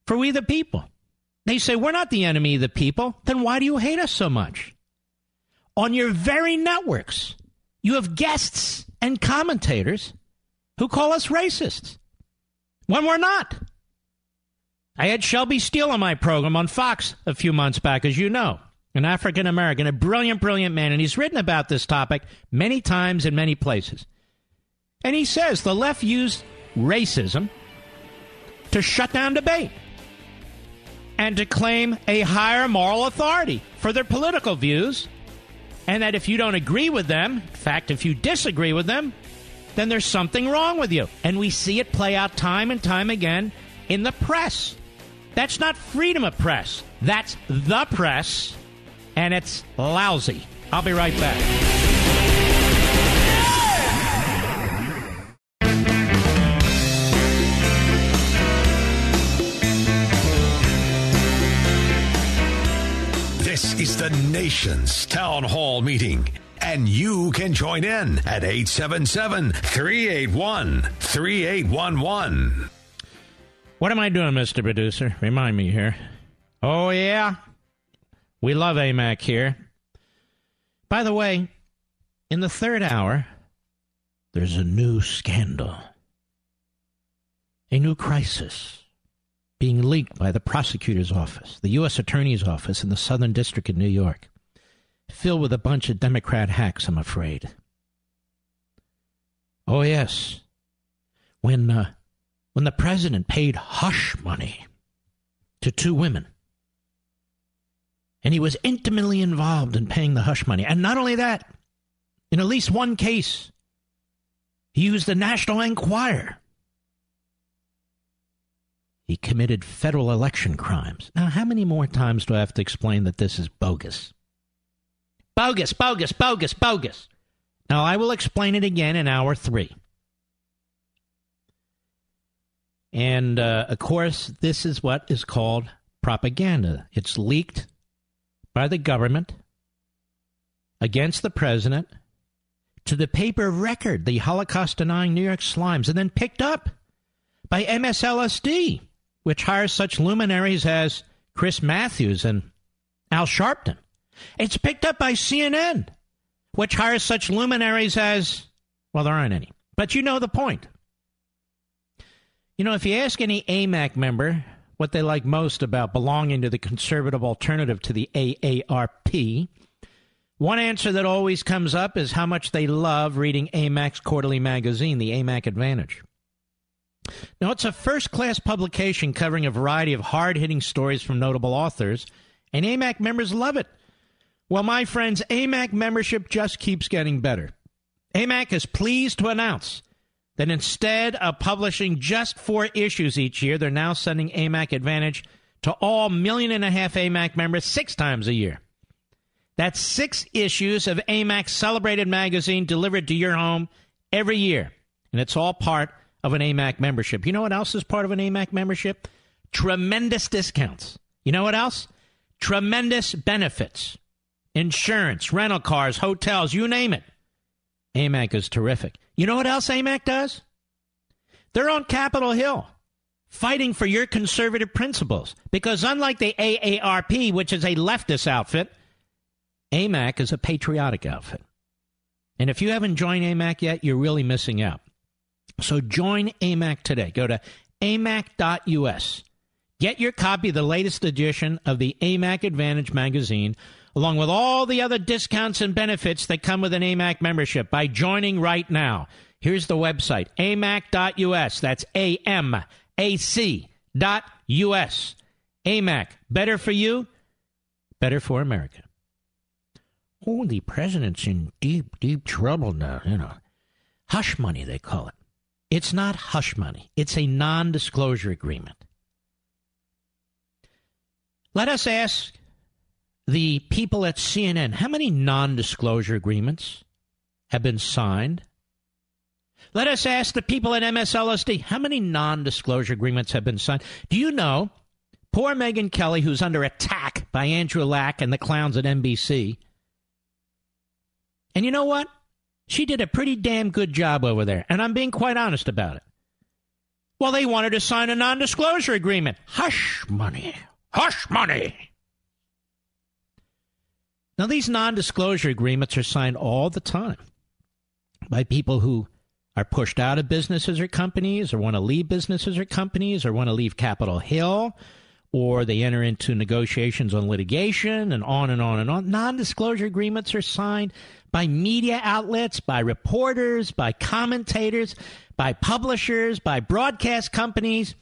For we the people. They say, we're not the enemy of the people, then why do you hate us so much? On your very networks, you have guests and commentators who call us racists when we're not. I had Shelby Steele on my program on Fox a few months back, as you know, an African-American, a brilliant, brilliant man, and he's written about this topic many times in many places. And he says the left used racism to shut down debate and to claim a higher moral authority for their political views, and that if you don't agree with them, in fact, if you disagree with them, then there's something wrong with you. And we see it play out time and time again in the press. That's not freedom of press. That's the press, and it's lousy. I'll be right back. This is the nation's town hall meeting, and you can join in at 877-381-3811. What am I doing, Mr. Producer? Remind me here. Oh, yeah? We love AMAC here. By the way, in the third hour, there's a new scandal. A new crisis being leaked by the prosecutor's office, the U.S. Attorney's Office in the Southern District of New York. Filled with a bunch of Democrat hacks, I'm afraid. Oh, yes. When the president paid hush money to two women, and he was intimately involved in paying the hush money, and not only that, in at least one case, he used the National Enquirer. He committed federal election crimes. Now, how many more times do I have to explain that this is bogus? Bogus, bogus, bogus, bogus. Now, I will explain it again in hour 3. And, of course, this is what is called propaganda. It's leaked by the government against the president to the paper of record, the Holocaust-denying New York Slimes, and then picked up by MSLSD, which hires such luminaries as Chris Matthews and Al Sharpton. It's picked up by CNN, which hires such luminaries as, well, there aren't any. But you know the point. You know, if you ask any AMAC member what they like most about belonging to the conservative alternative to the AARP, one answer that always comes up is how much they love reading AMAC's quarterly magazine, the AMAC Advantage. Now, it's a first-class publication covering a variety of hard-hitting stories from notable authors, and AMAC members love it. Well, my friends, AMAC membership just keeps getting better. AMAC is pleased to announce that instead of publishing just 4 issues each year, they're now sending AMAC Advantage to all 1.5 million AMAC members 6 times a year. That's 6 issues of AMAC's celebrated magazine delivered to your home every year. And it's all part of an AMAC membership. You know what else is part of an AMAC membership? Tremendous discounts. You know what else? Tremendous benefits. Insurance, rental cars, hotels, you name it. AMAC is terrific. You know what else AMAC does? They're on Capitol Hill fighting for your conservative principles. Because unlike the AARP, which is a leftist outfit, AMAC is a patriotic outfit. And if you haven't joined AMAC yet, you're really missing out. So join AMAC today. Go to amac.us. Get your copy of the latest edition of the AMAC Advantage magazine, along with all the other discounts and benefits that come with an AMAC membership by joining right now. Here's the website, amac.us. That's AMAC.us. AMAC, better for you, better for America. Oh, the president's in deep, deep trouble now, Hush money, they call it. It's not hush money. It's a non-disclosure agreement. Let us ask the people at CNN, how many non-disclosure agreements have been signed? Let us ask the people at MSLSD, how many non-disclosure agreements have been signed? Do you know, poor Megyn Kelly, who's under attack by Andrew Lack and the clowns at NBC, and you know what? She did a pretty damn good job over there, and I'm being quite honest about it. Well, they wanted to sign a non-disclosure agreement. Hush money. Hush money. Now, these non-disclosure agreements are signed all the time by people who are pushed out of businesses or companies, or want to leave businesses or companies, or want to leave Capitol Hill, or they enter into negotiations on litigation, and on and on and on. Non-disclosure agreements are signed by media outlets, by reporters, by commentators, by publishers, by broadcast companies.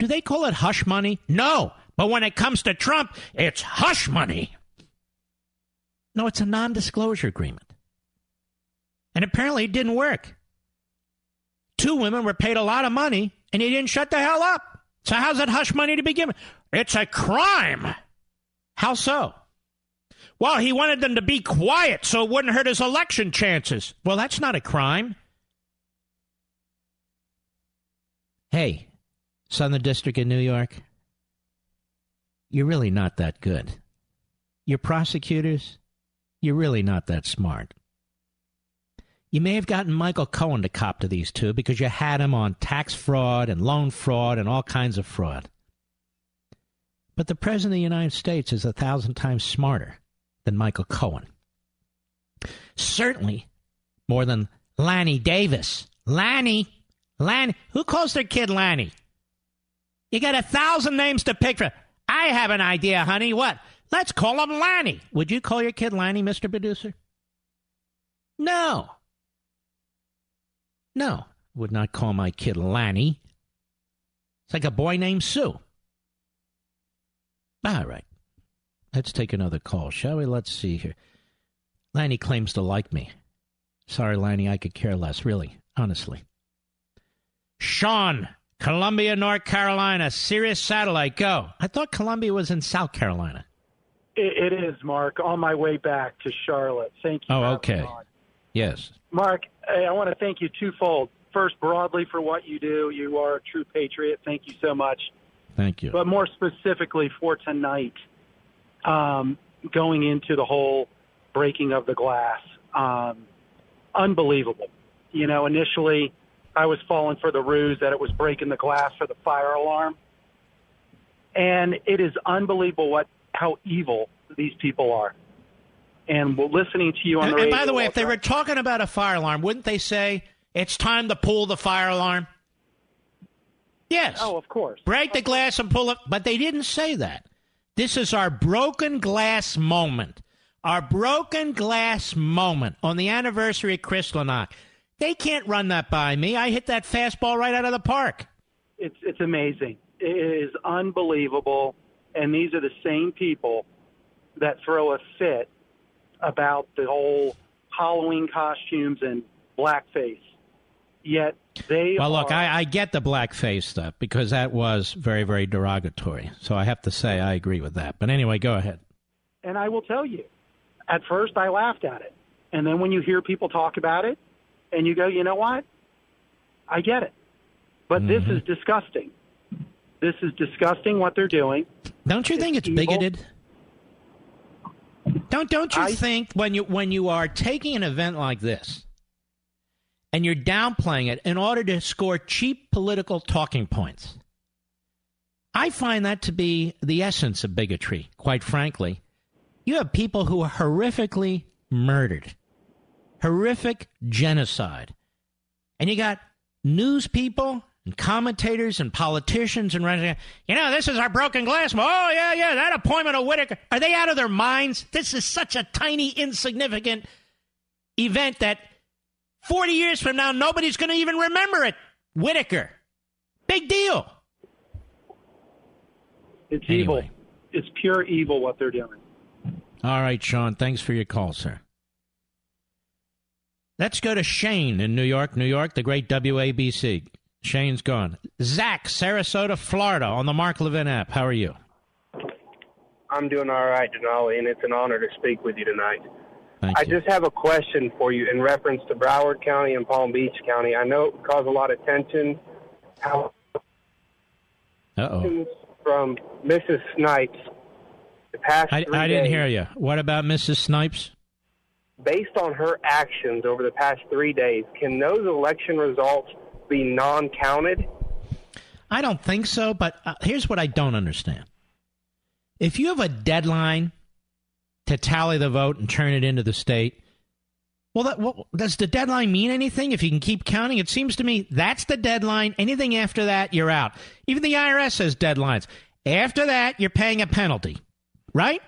Do they call it hush money? No. But when it comes to Trump, it's hush money. No, it's a non-disclosure agreement. And apparently it didn't work. 2 women were paid a lot of money, and he didn't shut the hell up. So how's it hush money to begin with? It's a crime. How so? Well, he wanted them to be quiet so it wouldn't hurt his election chances. Well, that's not a crime. Hey, Southern District of New York, you're really not that good. Your prosecutors, you're really not that smart. You may have gotten Michael Cohen to cop to these 2 because you had him on tax fraud and loan fraud and all kinds of fraud. But the President of the United States is 1,000 times smarter than Michael Cohen. Certainly more than Lanny Davis. Lanny. Who calls their kid Lanny? You got 1,000 names to pick from. I have an idea, honey. What? Let's call him Lanny. Would you call your kid Lanny, Mr. Producer? No. No, would not call my kid Lanny. It's like a boy named Sue. All right. Let's take another call, shall we? Let's see here. Lanny claims to like me. Sorry, Lanny, I could care less, really, honestly. Sean, Columbia, North Carolina, Sirius Satellite, go. I thought Columbia was in South Carolina. It is, Mark, on my way back to Charlotte. Thank you. Oh, okay. Yes. Mark, I want to thank you twofold. First, broadly for what you do. You are a true patriot. Thank you so much. Thank you. But more specifically for tonight, going into the whole breaking of the glass, unbelievable. Initially I was falling for the ruse that it was breaking the glass for the fire alarm. And it is unbelievable how evil these people are. And listening to you on the radio. And by the way, if they were talking about a fire alarm, wouldn't they say, it's time to pull the fire alarm? Yes. Oh, of course. Break the glass and pull it. But they didn't say that. This is our broken glass moment. Our broken glass moment on the anniversary of Kristallnacht. They can't run that by me. I hit that fastball right out of the park. It's amazing. It is unbelievable. And these are the same people that throw a fit about the whole Halloween costumes and blackface. Yet they Well, look, I get the blackface stuff because that was very, very derogatory. So I have to say I agree with that. But anyway, go ahead. And I will tell you, at first I laughed at it. And then when you hear people talk about it and you go, you know what? I get it. But this is disgusting. This is disgusting what they're doing. Don't you think it's evil. bigoted? Don't you think when you are taking an event like this and you're downplaying it in order to score cheap political talking points. I find that to be the essence of bigotry, quite frankly. You have people who are horrifically murdered, horrific genocide. And you got news people and commentators and politicians and this is our broken glass. Oh, yeah, that appointment of Whitaker. Are they out of their minds? This is such a tiny, insignificant event that 40 years from now, nobody's going to even remember it. Whitaker. Big deal. It's evil. It's pure evil what they're doing. All right, Sean. Thanks for your call, sir. Let's go to Shane in New York, the great WABC. Shane's gone. Zach, Sarasota, Florida, on the Mark Levin app. How are you? I'm doing all right, Denali, and it's an honor to speak with you tonight. Thank I you. just have a question for you in reference to Broward County and Palm Beach County. I know it caused a lot of tension. How from Mrs. Snipes the past 3 days. I didn't hear you. What about Mrs. Snipes? Based on her actions over the past 3 days, can those election results be non-counted? I don't think so, but here's what I don't understand. If you have a deadline to tally the vote and turn it into the state, does the deadline mean anything if you can keep counting? It seems to me that's the deadline. Anything after that, you're out. Even the IRS has deadlines. After that, you're paying a penalty, right?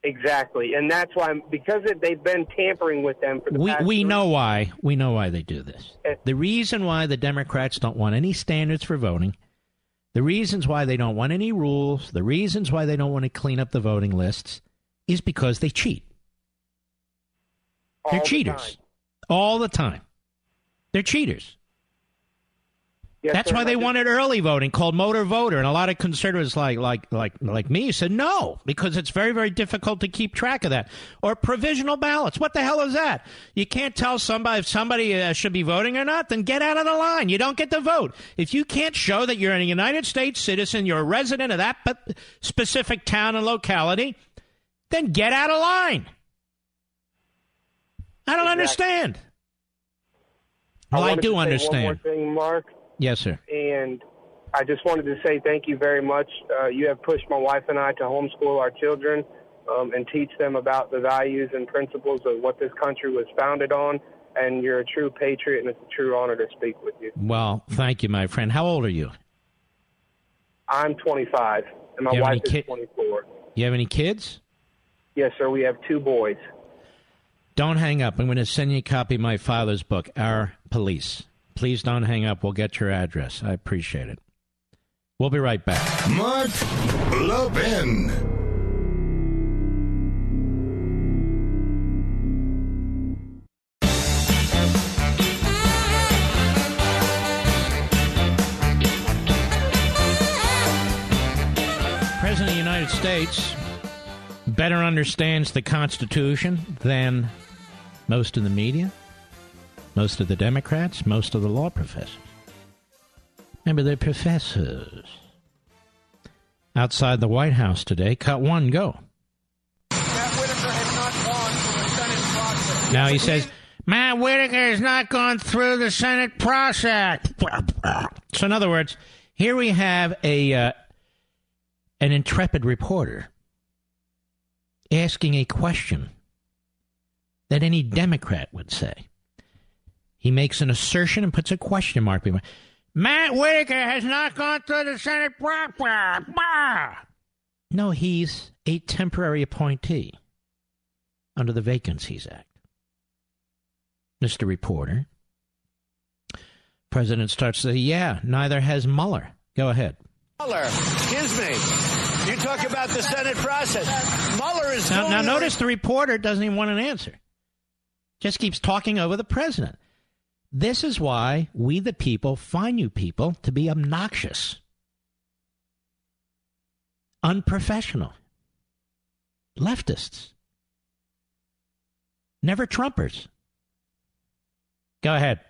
Exactly, and that's why, because they've been tampering with them for the past we know why. We know why they do this. The reason why the Democrats don't want any standards for voting, the reasons why they don't want any rules, the reasons why they don't want to clean up the voting lists is because they cheat. They're cheaters. All the time. They're cheaters. Yes, that's sir, why they wanted early voting called motor voter. And a lot of conservatives like me said no, because it's very, very difficult to keep track of that. Or provisional ballots. What the hell is that? You can't tell somebody if somebody should be voting or not, then get out of the line. You don't get to vote. If you can't show that you're a United States citizen, you're a resident of that specific town and locality, then get out of line. I don't understand. Well, I do understand. One more thing, Mark. Yes, sir. And I just wanted to say thank you very much. You have pushed my wife and I to homeschool our children and teach them about the values and principles of what this country was founded on. And you're a true patriot, and it's a true honor to speak with you. Well, thank you, my friend. How old are you? I'm 25, and my wife is 24. You have any kids? Yes, sir. We have 2 boys. Don't hang up. I'm going to send you a copy of my father's book, Our Police. Please don't hang up. We'll get your address. I appreciate it. We'll be right back. Mark Levin. President of the United States better understands the Constitution than most of the media, most of the Democrats, most of the law professors. Remember, they're professors. Outside the White House today, cut one, go. Matt Whitaker has not gone through the Senate process. Now he says, Matt Whitaker has not gone through the Senate process. So in other words, here we have an intrepid reporter asking a question that any Democrat would say. He makes an assertion and puts a question mark behind it. Matt Whitaker has not gone through the Senate. No, he's a temporary appointee under the Vacancies Act. Mr. Reporter. President starts to say, yeah, neither has Mueller. Go ahead. Mueller, excuse me. You talk about the Senate process. Mueller is now notice the reporter doesn't even want an answer. Just keeps talking over the president. This is why we, the people, find you people to be obnoxious, unprofessional, leftists, never Trumpers. Go ahead.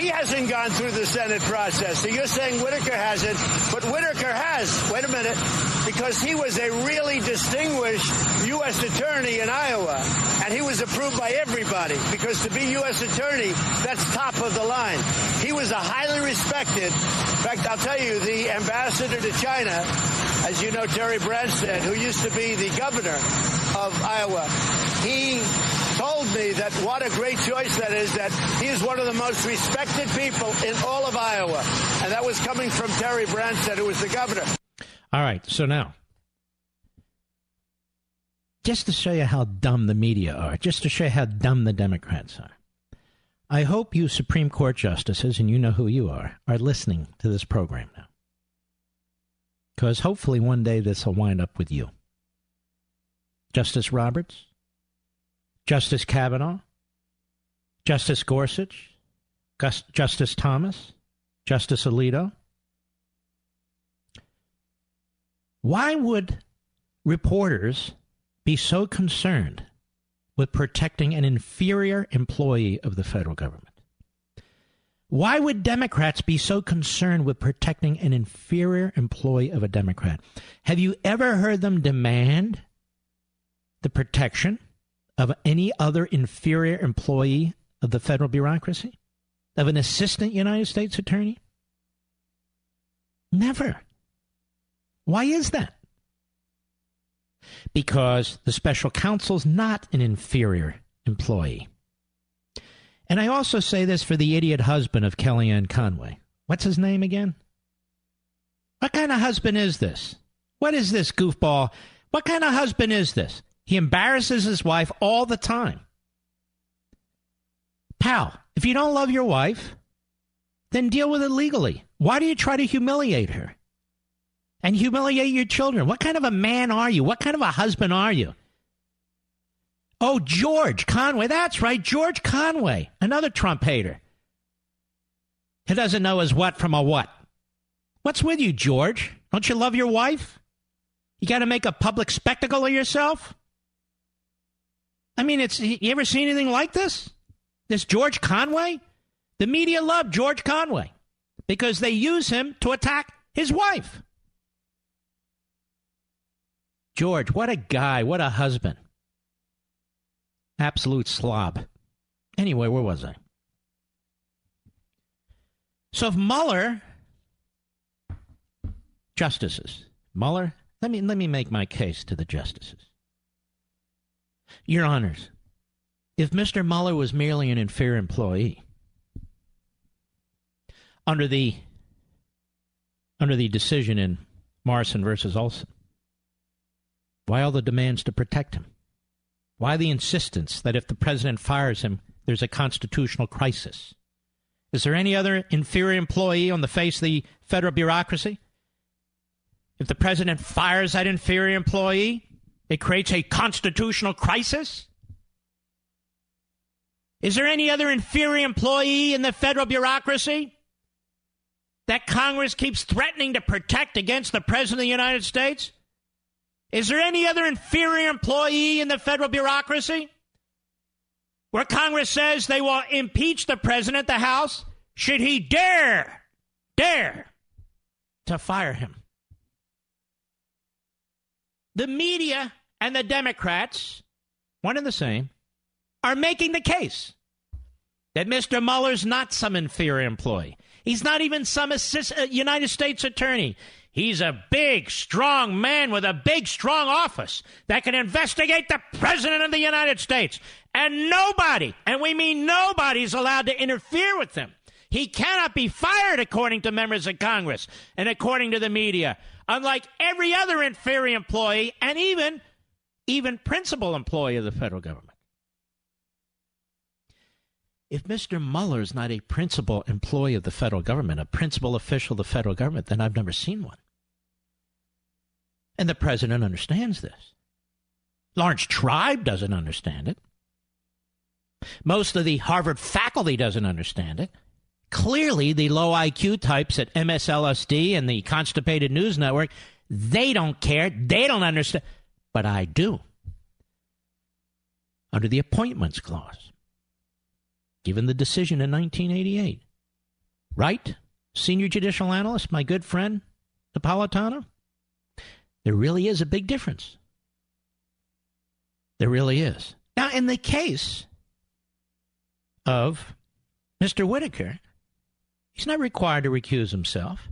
He hasn't gone through the Senate process. So you're saying Whitaker hasn't, but Whitaker has. Wait a minute. Because he was a really distinguished U.S. attorney in Iowa, and he was approved by everybody, because to be U.S. attorney, that's top of the line. He was a highly respected, in fact, I'll tell you, the ambassador to China, as you know, Terry Branstad, who used to be the governor of Iowa, he told me that what a great choice that is, that he is one of the most respected people in all of Iowa. And that was coming from Terry Branstad, who was the governor. All right, so now, just to show you how dumb the media are, just to show you how dumb the Democrats are, I hope you Supreme Court justices, and you know who you are listening to this program now. Because hopefully one day this will wind up with you. Justice Roberts, Justice Kavanaugh, Justice Gorsuch, Justice Thomas, Justice Alito. Why would reporters be so concerned with protecting an inferior employee of the federal government? Why would Democrats be so concerned with protecting an inferior employee of a Democrat? Have you ever heard them demand the protection of any other inferior employee of the federal bureaucracy? Of an assistant United States attorney? Never. Why is that? Because the special counsel's not an inferior employee. And I also say this for the idiot husband of Kellyanne Conway. What's his name again? What kind of husband is this? What is this goofball? What kind of husband is this? He embarrasses his wife all the time. Pal, if you don't love your wife, then deal with it legally. Why do you try to humiliate her? And humiliate your children? What kind of a man are you? What kind of a husband are you? Oh, George Conway. That's right, George Conway. Another Trump hater. He doesn't know his what from a what. What's with you, George? Don't you love your wife? You got to make a public spectacle of yourself? I mean, you ever seen anything like this? This George Conway? The media love George Conway because they use him to attack his wife. George, what a guy, what a husband. Absolute slob. Anyway, where was I? So if Mueller, justices, Mueller, let me make my case to the justices. Your Honors, if Mr. Mueller was merely an inferior employee, under the decision in Morrison versus Olson, why all the demands to protect him? Why the insistence that if the president fires him, there's a constitutional crisis? Is there any other inferior employee on the face of the federal bureaucracy? If the president fires that inferior employee, it creates a constitutional crisis? Is there any other inferior employee in the federal bureaucracy that Congress keeps threatening to protect against the president of the United States? Is there any other inferior employee in the federal bureaucracy where Congress says they will impeach the president, the House, should he dare to fire him? The media and the Democrats, one and the same, are making the case that Mr. Mueller's not some inferior employee. He's not even some United States attorney. He's a big, strong man with a big, strong office that can investigate the president of the United States. And nobody, and we mean nobody, is allowed to interfere with him. He cannot be fired, according to members of Congress and according to the media, unlike every other inferior employee and even principal employee of the federal government. If Mr. Mueller is not a principal employee of the federal government, a principal official of the federal government, then I've never seen one. And the president understands this. Lawrence Tribe doesn't understand it. Most of the Harvard faculty doesn't understand it. Clearly, the low IQ types at MSLSD and the Constipated News Network, they don't care. They don't understand. But I do. Under the Appointments Clause, given the decision in 1988, Right? Senior judicial analyst, my good friend, Napolitano? There really is a big difference. There really is. Now, in the case of Mr. Whitaker, he's not required to recuse himself.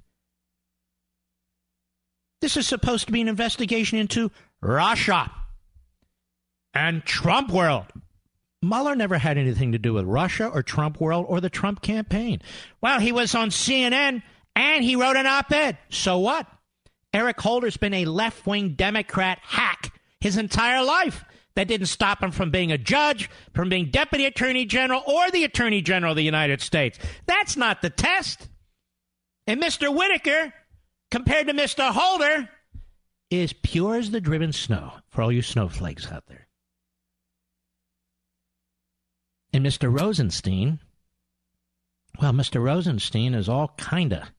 This is supposed to be an investigation into Russia and Trump world. Mueller never had anything to do with Russia or Trump world or the Trump campaign. Well, he was on CNN and he wrote an op-ed. So what? Eric Holder's been a left-wing Democrat hack his entire life. That didn't stop him from being a judge, from being deputy attorney general, or the attorney general of the United States. That's not the test. And Mr. Whitaker, compared to Mr. Holder, is pure as the driven snow for all you snowflakes out there. And Mr. Rosenstein, well, Mr. Rosenstein is all kind of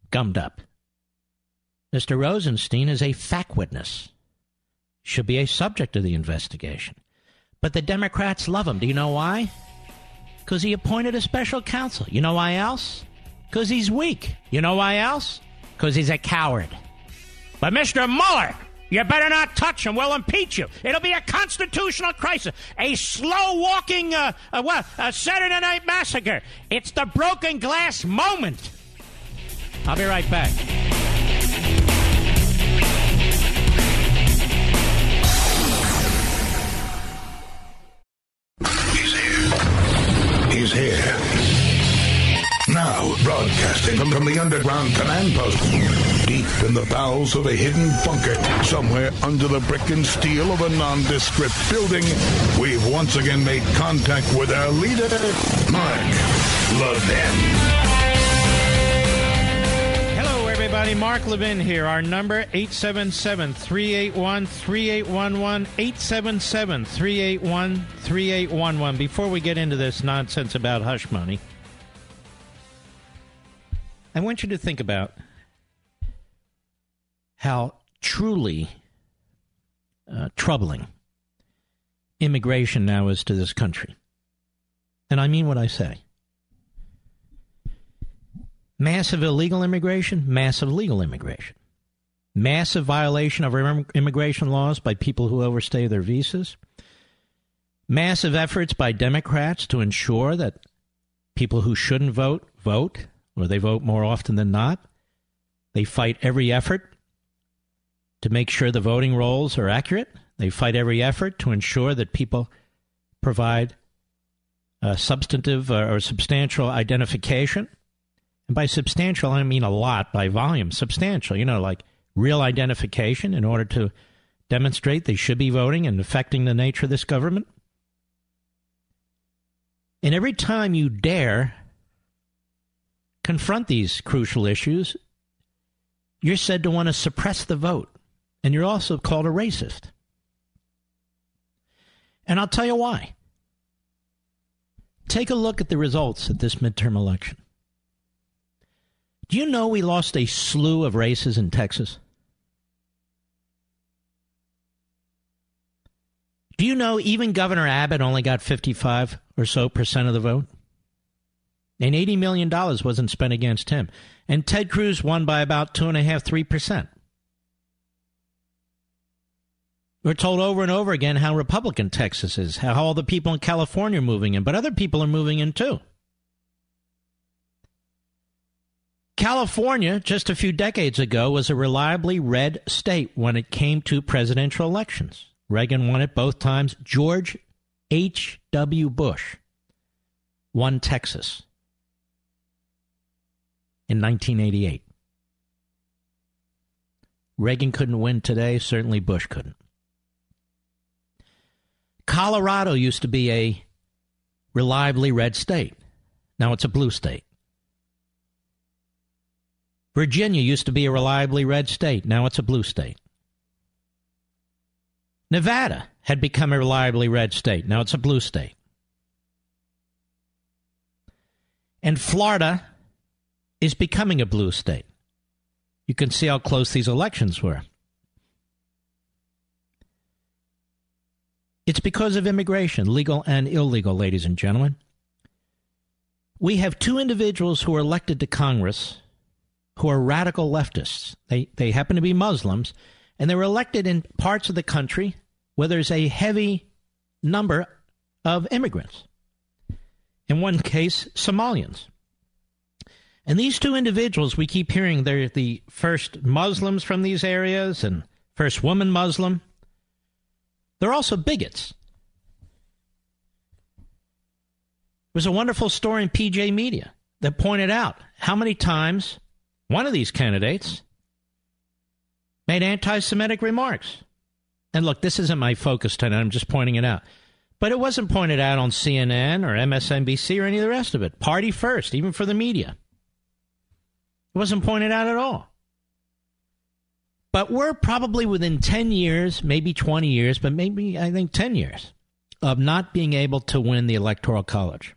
gummed up. Mr. Rosenstein is a fact witness. Should be a subject of the investigation. But the Democrats love him. Do you know why? Because he appointed a special counsel. You know why else? Because he's weak. You know why else? Because he's a coward. But Mr. Mueller, you better not touch him. We'll impeach you. It'll be a constitutional crisis. A slow-walking, a Saturday Night Massacre. It's the broken glass moment. I'll be right back. He's here. Now, broadcasting from the underground command post, deep in the bowels of a hidden bunker, somewhere under the brick and steel of a nondescript building, we've once again made contact with our leader, Mark Levin. Everybody, Mark Levin here. Our number, 877-381-3811, 877-381-3811. Before we get into this nonsense about hush money, I want you to think about how truly troubling immigration now is to this country. And I mean what I say. Massive illegal immigration, massive legal immigration. Massive violation of our immigration laws by people who overstay their visas. Massive efforts by Democrats to ensure that people who shouldn't vote, vote, or they vote more often than not. They fight every effort to make sure the voting rolls are accurate. They fight every effort to ensure that people provide substantive or substantial identification. And by substantial, I mean a lot. By volume, substantial. You know, like real identification in order to demonstrate they should be voting and affecting the nature of this government. And every time you dare confront these crucial issues, you're said to want to suppress the vote. And you're also called a racist. And I'll tell you why. Take a look at the results of this midterm election. Do you know we lost a slew of races in Texas? Do you know even Governor Abbott only got 55% or so of the vote? And $80 million wasn't spent against him. And Ted Cruz won by about 2.5–3%. We're told over and over again how Republican Texas is, how all the people in California are moving in, but other people are moving in too. California, just a few decades ago, was a reliably red state when it came to presidential elections. Reagan won it both times. George H.W. Bush won Texas in 1988. Reagan couldn't win today. Certainly Bush couldn't. Colorado used to be a reliably red state. Now it's a blue state. Virginia used to be a reliably red state. Now it's a blue state. Nevada had become a reliably red state. Now it's a blue state. And Florida is becoming a blue state. You can see how close these elections were. It's because of immigration, legal and illegal, ladies and gentlemen. We have two individuals who are elected to Congress who are radical leftists. They happen to be Muslims, and they were elected in parts of the country where there's a heavy number of immigrants. In one case, Somalians. And these two individuals, we keep hearing they're the first Muslims from these areas and first woman Muslim. They're also bigots. There was a wonderful story in PJ Media that pointed out how many times one of these candidates made anti-Semitic remarks. And look, this isn't my focus tonight, I'm just pointing it out. But it wasn't pointed out on CNN or MSNBC or any of the rest of it. Party first, even for the media. It wasn't pointed out at all. But we're probably within 10 years, maybe 20 years, but maybe, I think, 10 years of not being able to win the Electoral College.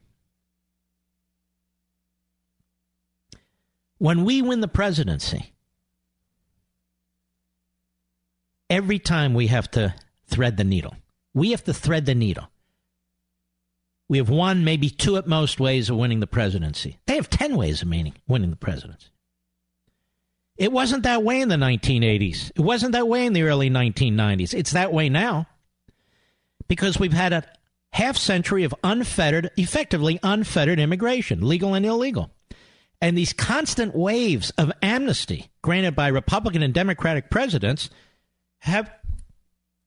When we win the presidency, every time we have to thread the needle. We have to thread the needle. We have one, maybe two at most ways of winning the presidency. They have 10 ways of winning the presidency. It wasn't that way in the 1980s. It wasn't that way in the early 1990s. It's that way now because we've had a half century of unfettered, effectively unfettered immigration, legal and illegal. And these constant waves of amnesty granted by Republican and Democratic presidents have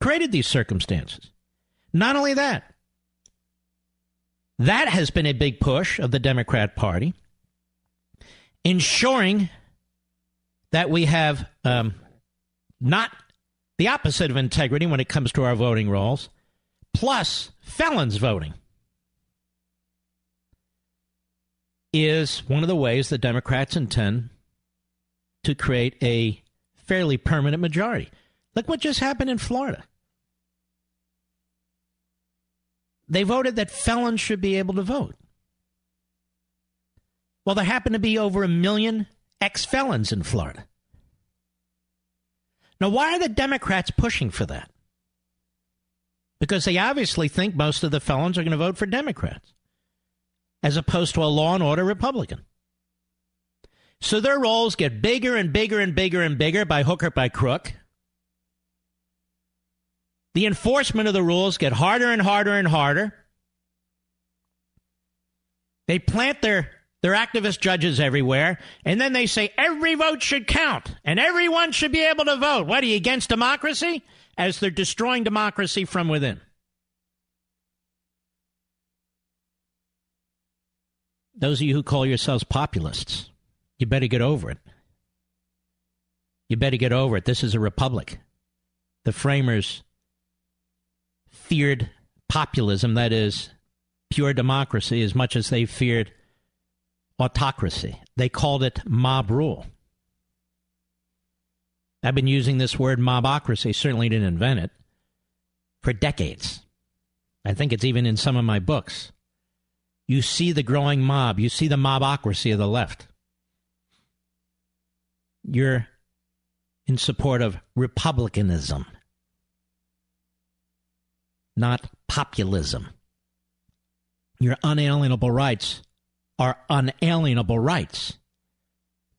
created these circumstances. Not only that, that has been a big push of the Democrat Party, ensuring that we have not the opposite of integrity when it comes to our voting rolls, plus felons voting, is one of the ways the Democrats intend to create a fairly permanent majority. Look what just happened in Florida. They voted that felons should be able to vote. Well, there happen to be over 1 million ex-felons in Florida. Now, why are the Democrats pushing for that? Because they obviously think most of the felons are going to vote for Democrats, as opposed to a law and order Republican. So their rolls get bigger and bigger and bigger and bigger by hook or by crook. The enforcement of the rules get harder and harder and harder. They plant their activist judges everywhere, and then they say every vote should count, and everyone should be able to vote. What, are you against democracy? As they're destroying democracy from within. Those of you who call yourselves populists, you better get over it. You better get over it. This is a republic. The framers feared populism, that is, pure democracy, as much as they feared autocracy. They called it mob rule. I've been using this word mobocracy, certainly didn't invent it, for decades. I think it's even in some of my books. You see the growing mob. You see the mobocracy of the left. You're in support of republicanism, not populism. Your unalienable rights are unalienable rights,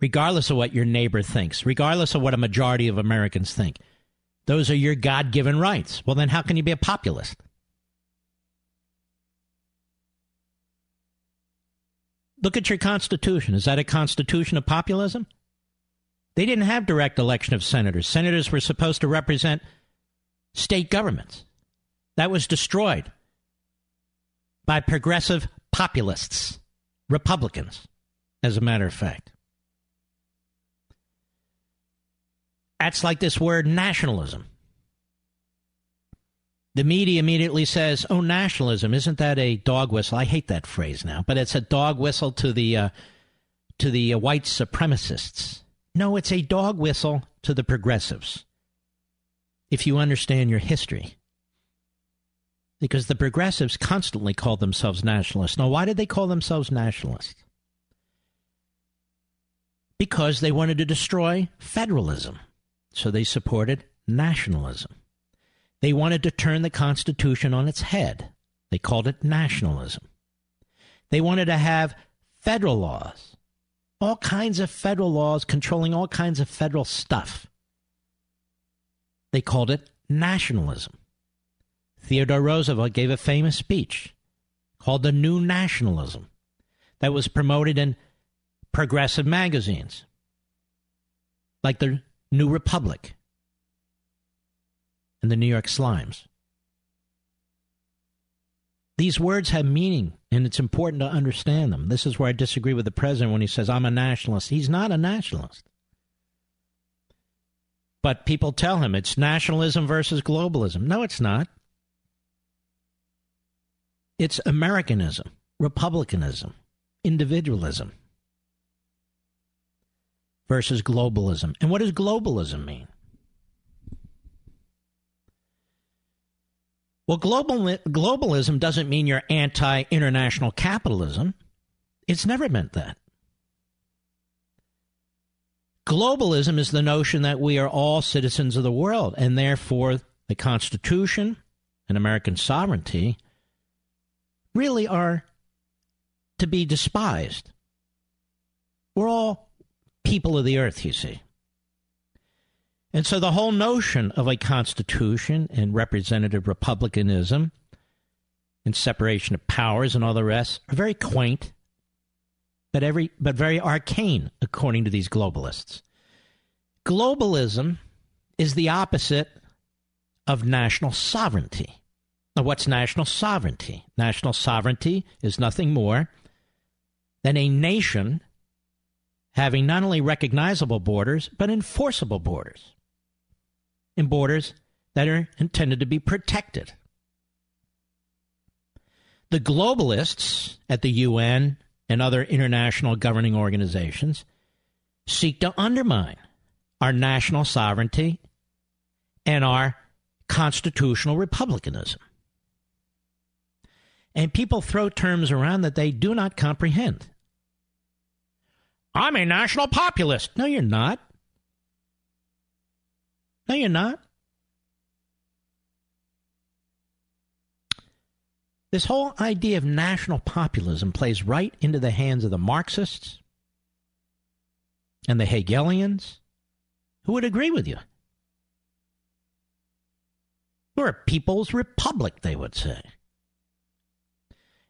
regardless of what your neighbor thinks, regardless of what a majority of Americans think. Those are your God-given rights. Well, then how can you be a populist? Look at your Constitution. Is that a constitution of populism? They didn't have direct election of senators. Senators were supposed to represent state governments. That was destroyed by progressive populists, Republicans, as a matter of fact. That's like this word nationalism. The media immediately says, oh, nationalism, isn't that a dog whistle? I hate that phrase now, but it's a dog whistle to the white supremacists. No, it's a dog whistle to the progressives, if you understand your history. Because the progressives constantly called themselves nationalists. Now, why did they call themselves nationalists? Because they wanted to destroy federalism. So they supported nationalism. They wanted to turn the Constitution on its head. They called it nationalism. They wanted to have federal laws, all kinds of federal laws controlling all kinds of federal stuff. They called it nationalism. Theodore Roosevelt gave a famous speech called the New Nationalism that was promoted in progressive magazines like the New Republic and the New York Slimes. These words have meaning, and it's important to understand them. This is where I disagree with the president when he says, I'm a nationalist. He's not a nationalist. But people tell him it's nationalism versus globalism. No, it's not. It's Americanism, republicanism, individualism versus globalism. And what does globalism mean? Well, globalism doesn't mean you're anti-international capitalism. It's never meant that. Globalism is the notion that we are all citizens of the world, and therefore the Constitution and American sovereignty really are to be despised. We're all people of the earth, you see. And so the whole notion of a constitution and representative republicanism and separation of powers and all the rest are very quaint, but very arcane, according to these globalists. Globalism is the opposite of national sovereignty. Now, what's national sovereignty? National sovereignty is nothing more than a nation having not only recognizable borders, but enforceable borders. And borders that are intended to be protected. The globalists at the UN and other international governing organizations seek to undermine our national sovereignty and our constitutional republicanism. And people throw terms around that they do not comprehend. I'm a national populist. No, you're not. No, you're not. This whole idea of national populism plays right into the hands of the Marxists and the Hegelians, who would agree with you. We're a people's republic, they would say.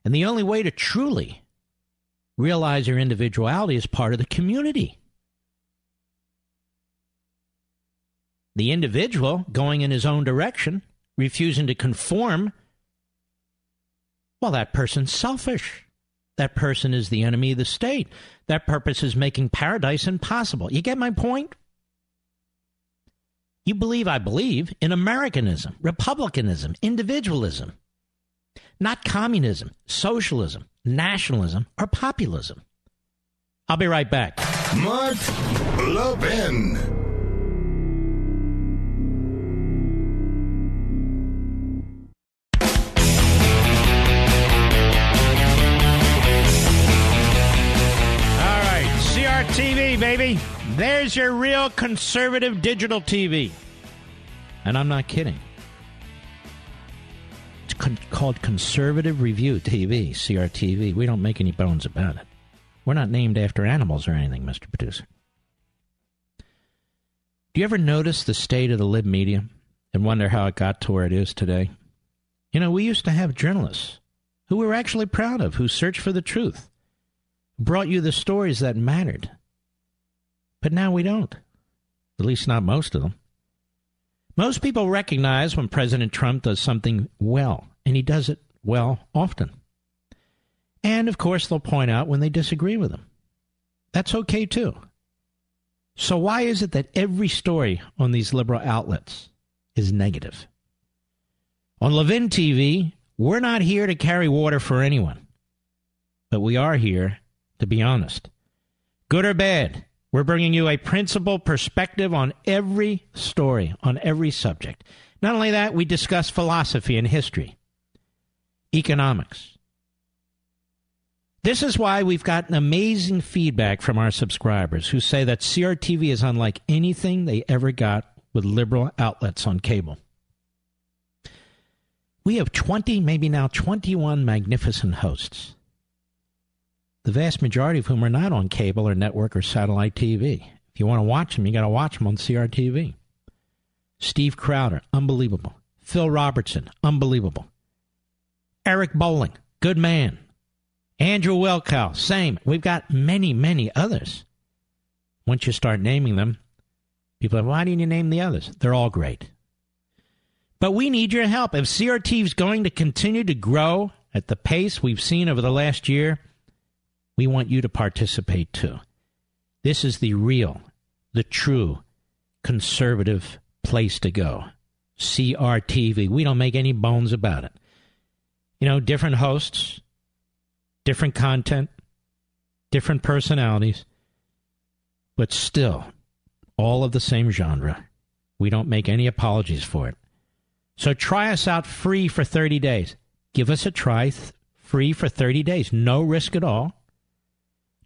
And the only way to truly realize your individuality is part of the community. The individual going in his own direction, refusing to conform, well, that person's selfish. That person is the enemy of the state. That purpose is making paradise impossible. You get my point? You believe, I believe, in Americanism, republicanism, individualism, not communism, socialism, nationalism, or populism. I'll be right back. Mark Levin. TV, baby. There's your real conservative digital TV. And I'm not kidding. It's called Conservative Review TV, CRTV. We don't make any bones about it. We're not named after animals or anything, Mr. Producer. Do you ever notice the state of the lib media and wonder how it got to where it is today? You know, we used to have journalists who we were actually proud of, who searched for the truth, brought you the stories that mattered. But now we don't. At least not most of them. Most people recognize when President Trump does something well, and he does it well often. And, of course, they'll point out when they disagree with him. That's okay, too. So why is it that every story on these liberal outlets is negative? On Levin TV, we're not here to carry water for anyone. But we are here to be honest. Good or bad, we're bringing you a principled perspective on every story, on every subject. Not only that, we discuss philosophy and history, economics. This is why we've gotten amazing feedback from our subscribers who say that CRTV is unlike anything they ever got with liberal outlets on cable. We have 20, maybe now 21 magnificent hosts. the vast majority of whom are not on cable or network or satellite TV. If you want to watch them, you got to watch them on CRTV. Steve Crowder, unbelievable. Phil Robertson, unbelievable. Eric Bolling, good man. Andrew Wilkow, same. We've got many, many others. Once you start naming them, people are, why didn't you name the others? They're all great. But we need your help. If CRT is going to continue to grow at the pace we've seen over the last year, we want you to participate too. This is the real, the true conservative place to go. CRTV. We don't make any bones about it. You know, different hosts, different content, different personalities, but still all of the same genre. We don't make any apologies for it. So try us out free for 30 days. Give us a try free for 30 days. No risk at all.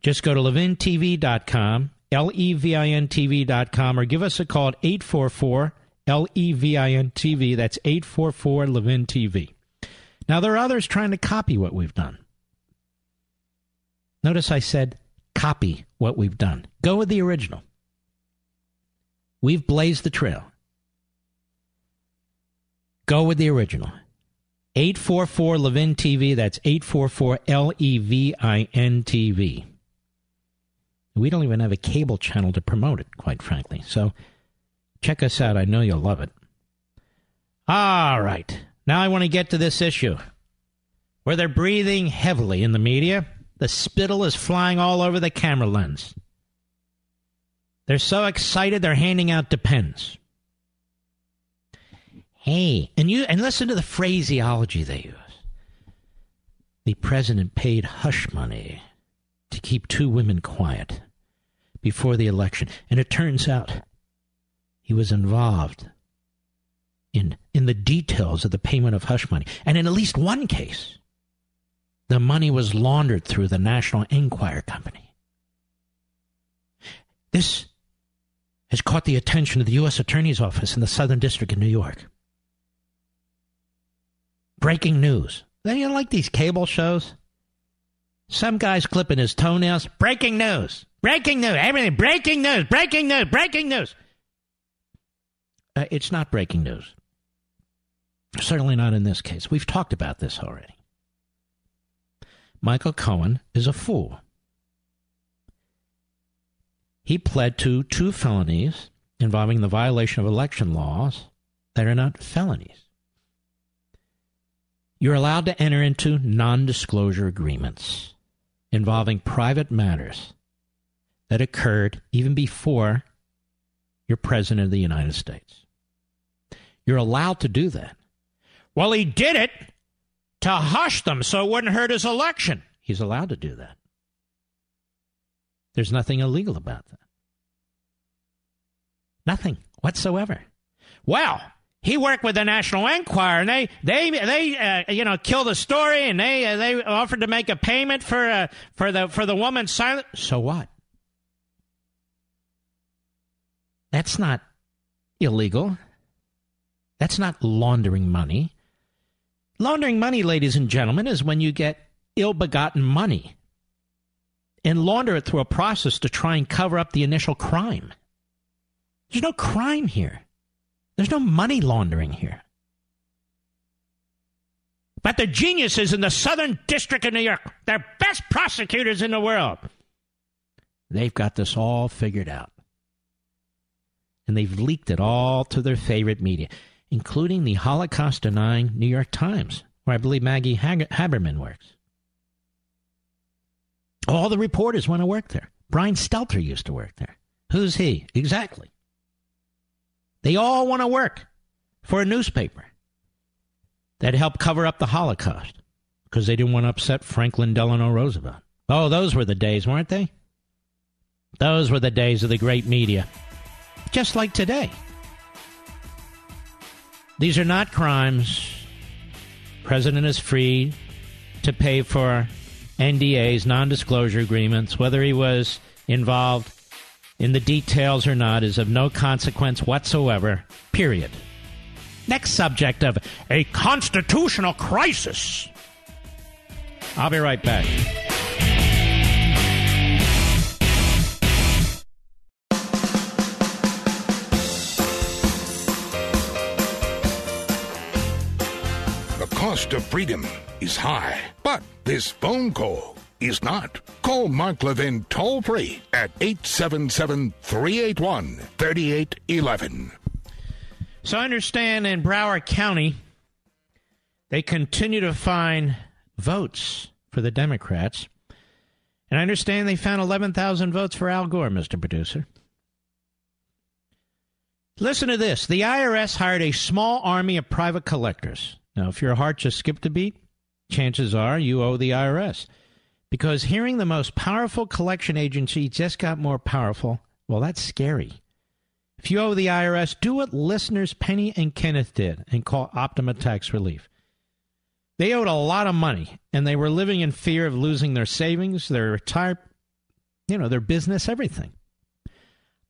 Just go to levintv.com, LEVINTV.com, or give us a call at 844-LEVIN-TV. That's 844-LEVIN-TV. Now, there are others trying to copy what we've done. Notice I said copy what we've done. Go with the original. We've blazed the trail. Go with the original. 844-LEVIN-TV. That's 844-LEVIN-TV. We don't even have a cable channel to promote it, quite frankly. So check us out. I know you'll love it. All right. Now I want to get to this issue where they're breathing heavily in the media. The spittle is flying all over the camera lens. They're so excited they're handing out Depends. Hey, and listen to the phraseology they use. The president paid hush money to keep two women quiet before the election. And it turns out he was involved in the details of the payment of hush money. And in at least one case, the money was laundered through the National Enquirer Company. This has caught the attention of the U.S. Attorney's Office in the Southern District of New York. Breaking news. Then you like these cable shows? Some guy's clipping his toenails. Breaking news. Breaking news. Everything. Breaking news. Breaking news. Breaking news. It's not breaking news. Certainly not in this case. We've talked about this already. Michael Cohen is a fool. He pled to 2 felonies involving the violation of election laws that are not felonies. You're allowed to enter into non-disclosure agreements involving private matters that occurred even before you're president of the United States. You're allowed to do that. Well, he did it to hush them so it wouldn't hurt his election. He's allowed to do that. There's nothing illegal about that. Nothing whatsoever. Well, he worked with the National Enquirer, and they killed a story, and they offered to make a payment for the woman's silence. So what? That's not illegal. That's not laundering money. Laundering money, ladies and gentlemen, is when you get ill-begotten money and launder it through a process to try and cover up the initial crime. There's no crime here. There's no money laundering here. But the geniuses in the Southern District of New York, they're best prosecutors in the world. They've got this all figured out. And they've leaked it all to their favorite media, including the Holocaust-denying New York Times, where I believe Maggie Haberman works. All the reporters want to work there. Brian Stelter used to work there. Who's he? Exactly. They all want to work for a newspaper that helped cover up the Holocaust because they didn't want to upset Franklin Delano Roosevelt. Oh, those were the days, weren't they? Those were the days of the great media. Just like today. These are not crimes. President is free to pay for NDAs, non-disclosure agreements. Whether he was involved in the details or not is of no consequence whatsoever, period. Next subject of a constitutional crisis. I'll be right back. cost of freedom is high, but this phone call is not. Call Mark Levin toll-free at 877-381-3811. So I understand in Broward County, they continue to find votes for the Democrats. And I understand they found 11,000 votes for Al Gore, Mr. Producer. Listen to this. The IRS hired a small army of private collectors. Now, if your heart just skipped a beat, chances are you owe the IRS. Because hearing the most powerful collection agency just got more powerful, well, that's scary. If you owe the IRS, do what listeners Penny and Kenneth did and call Optima Tax Relief. They owed a lot of money, and they were living in fear of losing their savings, their their business, everything.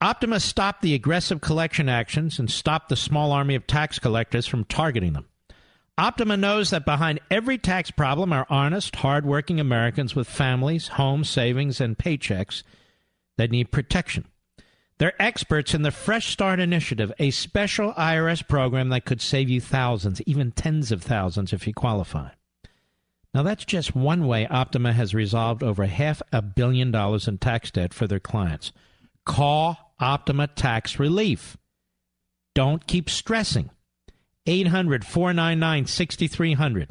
Optima stopped the aggressive collection actions and stopped the small army of tax collectors from targeting them. Optima knows that behind every tax problem are honest, hardworking Americans with families, homes, savings, and paychecks that need protection. They're experts in the Fresh Start Initiative, a special IRS program that could save you thousands, even tens of thousands if you qualify. Now, that's just one way Optima has resolved over $500 million in tax debt for their clients. Call Optima Tax Relief. Don't keep stressing. 800-499-6300.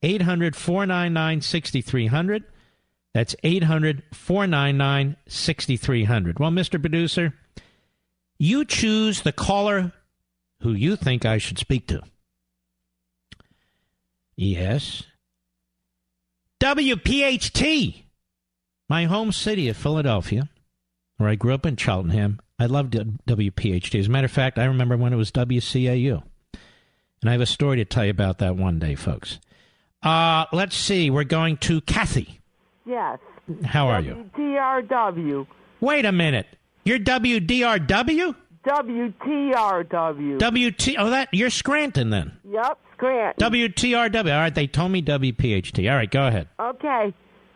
800-499-6300. That's 800-499-6300. Well, Mr. Producer, you choose the caller who you think I should speak to. Yes. WPHT, my home city of Philadelphia, where I grew up in Cheltenham. I loved WPHT. As a matter of fact, I remember when it was WCAU. And I have a story to tell you about that one day, folks. Let's see. We're going to Kathy. Yes. How are you? WTRW. Wait a minute. You're WDRW? WTRW. You're Scranton then. Yep, Scranton. WTRW. All right, they told me WPHT. All right, go ahead. Okay.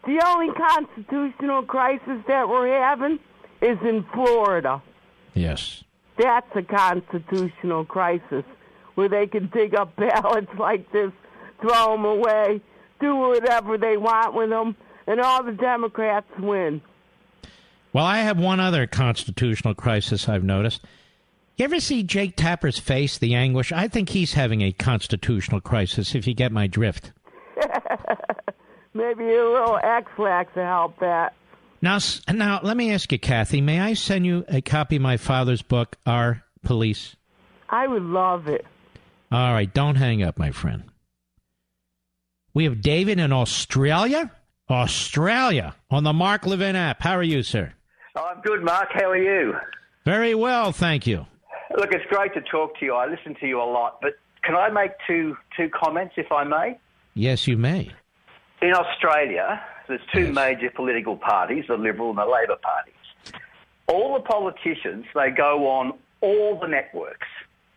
The only constitutional crisis that we're having is in Florida. Yes. That's a constitutional crisis where they can dig up ballots like this, throw them away, do whatever they want with them, and all the Democrats win. Well, I have one other constitutional crisis I've noticed. You ever see Jake Tapper's face, the anguish? I think he's having a constitutional crisis, if you get my drift. Maybe a little X-Lax to help that. Now, let me ask you, Kathy, may I send you a copy of my father's book, Our Police? I would love it. All right, don't hang up, my friend. We have David in Australia? Australia, on the Mark Levin app. How are you, sir? I'm good, Mark. How are you? Very well, thank you. Look, it's great to talk to you. I listen to you a lot. But can I make two comments, if I may? Yes, you may. In Australia, there's two major political parties, the Liberal and the Labor parties. All the politicians, they go on all the networks.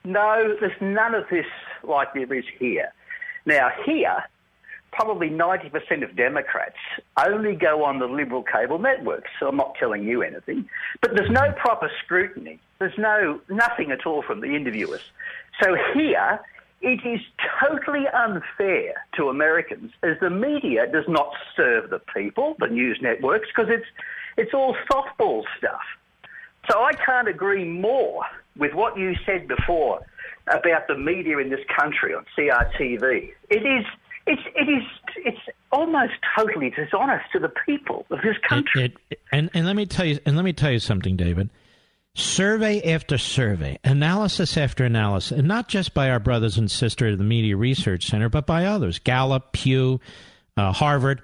No, there's none of this like there is here. Now, here, probably 90% of Democrats only go on the Liberal cable networks, so I'm not telling you anything. But there's no proper scrutiny. There's nothing at all from the interviewers. So here, it is totally unfair to Americans as the media does not serve the people, the news networks, because it's all softball stuff. So I can't agree more with what you said before about the media in this country on CRTV. It's almost totally dishonest to the people of this country. And let me tell you something, David. Survey after survey, analysis after analysis, and not just by our brothers and sisters at the Media Research Center, but by others, Gallup, Pew, Harvard,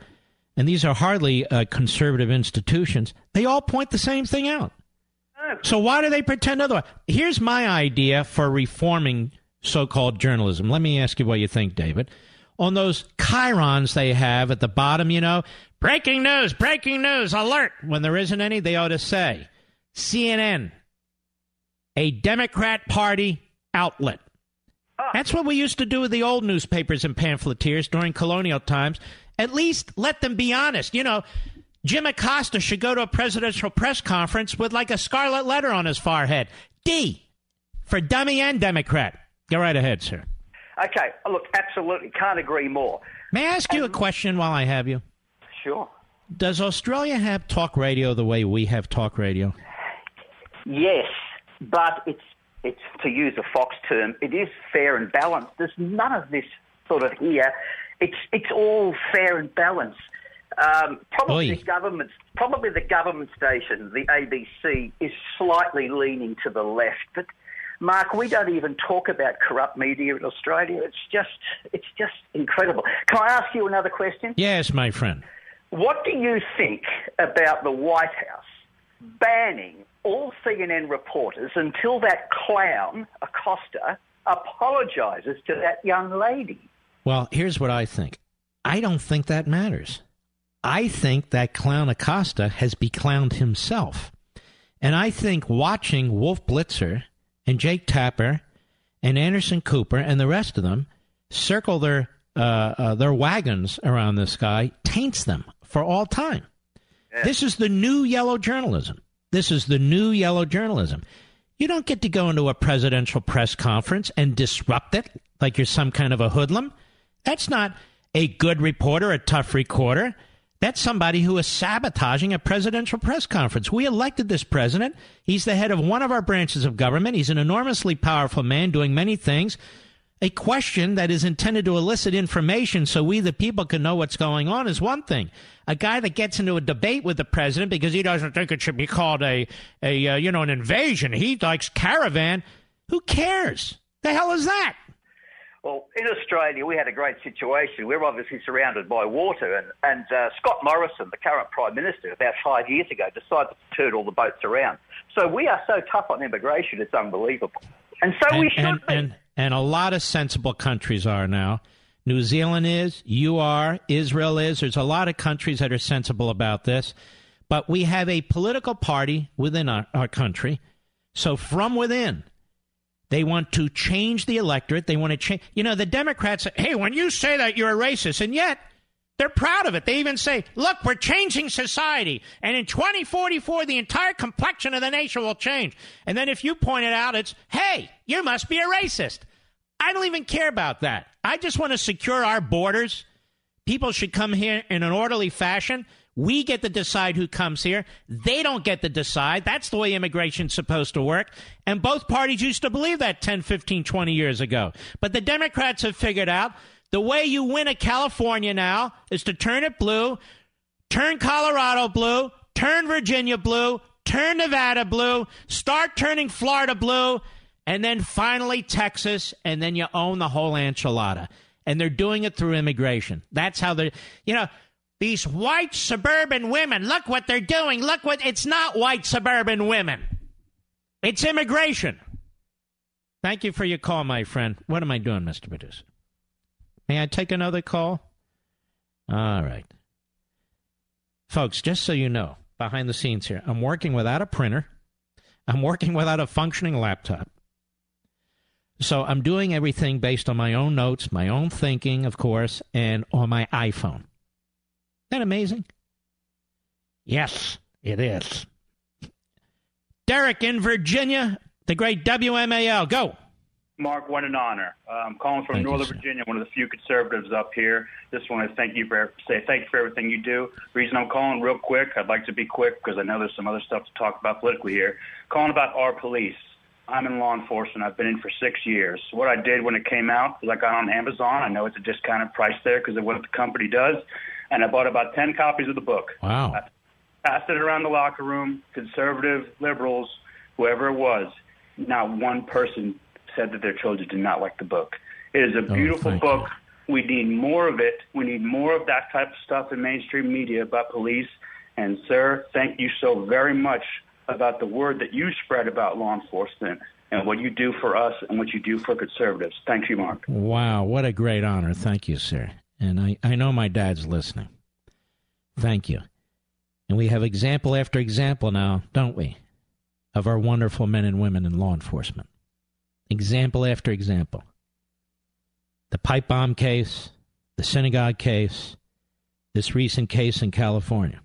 and these are hardly conservative institutions. They all point the same thing out. So why do they pretend otherwise? Here's my idea for reforming so-called journalism. Let me ask you what you think, David. On those chyrons they have at the bottom, breaking news, alert. When there isn't any, they ought to say, CNN, a Democrat Party outlet. That's what we used to do with the old newspapers and pamphleteers during colonial times. At least let them be honest. Jim Acosta should go to a presidential press conference with like a scarlet letter on his forehead. D, for dummy and Democrat. Go right ahead, sir. Okay, look, absolutely, can't agree more. May I ask you a question while I have you? Sure. Does Australia have talk radio the way we have talk radio? Yes, but it's to use a Fox term, it is fair and balanced. There's none of this sort of here. It's all fair and balanced. Probably the government station, the ABC, is slightly leaning to the left. But Mark, we don't even talk about corrupt media in Australia. It's just incredible. Can I ask you another question? Yes, my friend. What do you think about the White House banning all CNN reporters until that clown, Acosta, apologises to that young lady? Well, here's what I think. I don't think that matters. I think that clown Acosta has beclowned himself. And I think watching Wolf Blitzer and Jake Tapper and Anderson Cooper and the rest of them circle their wagons around this guy taints them for all time. Yeah. This is the new yellow journalism. This is the new yellow journalism. You don't get to go into a presidential press conference and disrupt it like you're some kind of a hoodlum. That's not a good reporter, a tough reporter. That's somebody who is sabotaging a presidential press conference. We elected this president. He's the head of one of our branches of government. He's an enormously powerful man doing many things. A question that is intended to elicit information so we, the people, can know what's going on is one thing. A guy that gets into a debate with the president because he doesn't think it should be called an invasion. He likes caravan. Who cares? The hell is that? Well, in Australia, we had a great situation. We're obviously surrounded by water, and Scott Morrison, the current Prime Minister, about 5 years ago, decided to turn all the boats around. So we are so tough on immigration, it's unbelievable. And so we should be. And a lot of sensible countries are now. New Zealand is, you are, Israel is. There's a lot of countries that are sensible about this. But we have a political party within our country. So from within, they want to change the electorate. They want to change. You know, the Democrats say, hey, when you say that, you're a racist. And yet, they're proud of it. They even say, look, we're changing society. And in 2044, the entire complexion of the nation will change. And then if you point it out, it's, hey, you must be a racist. I don't even care about that. I just want to secure our borders. People should come here in an orderly fashion. We get to decide who comes here. They don't get to decide. That's the way immigration's supposed to work. And both parties used to believe that 10, 15, 20 years ago. But the Democrats have figured out the way you win a California now is to turn it blue, turn Colorado blue, turn Virginia blue, turn Nevada blue, start turning Florida blue, and then finally Texas, and then you own the whole enchilada. And they're doing it through immigration. That's how they're, these white suburban women, look what they're doing. It's not white suburban women. It's immigration. Thank you for your call, my friend. What am I doing, Mr. Producer? May I take another call? All right. Folks, just so you know, behind the scenes here, I'm working without a printer. I'm working without a functioning laptop. So I'm doing everything based on my own notes, my own thinking, of course, and on my iPhone. Isn't that amazing? Yes, it is. Derek in Virginia, the great WMAL. Go. Mark, what an honor. I'm calling from Northern Virginia, one of the few conservatives up here. Just want to thank you for everything you do. The reason I'm calling real quick, I'd like to be quick because I know there's some other stuff to talk about politically here. Calling about our police. I'm in law enforcement. I've been in for 6 years. What I did when it came out is I got on Amazon. I know it's a discounted price there because of what the company does. And I bought about 10 copies of the book. Wow. I passed it around the locker room, conservative, liberals, whoever it was. Not one person said that their children did not like the book. It is a beautiful book. We need more of it. We need more of that type of stuff in mainstream media about police. And, sir, thank you so very much about the word that you spread about law enforcement and what you do for us and what you do for conservatives. Thank you, Mark. Wow, what a great honor. Thank you, sir. And I know my dad's listening. Thank you. And we have example after example now, don't we, of our wonderful men and women in law enforcement. Example after example. The pipe bomb case, the synagogue case, this recent case in California.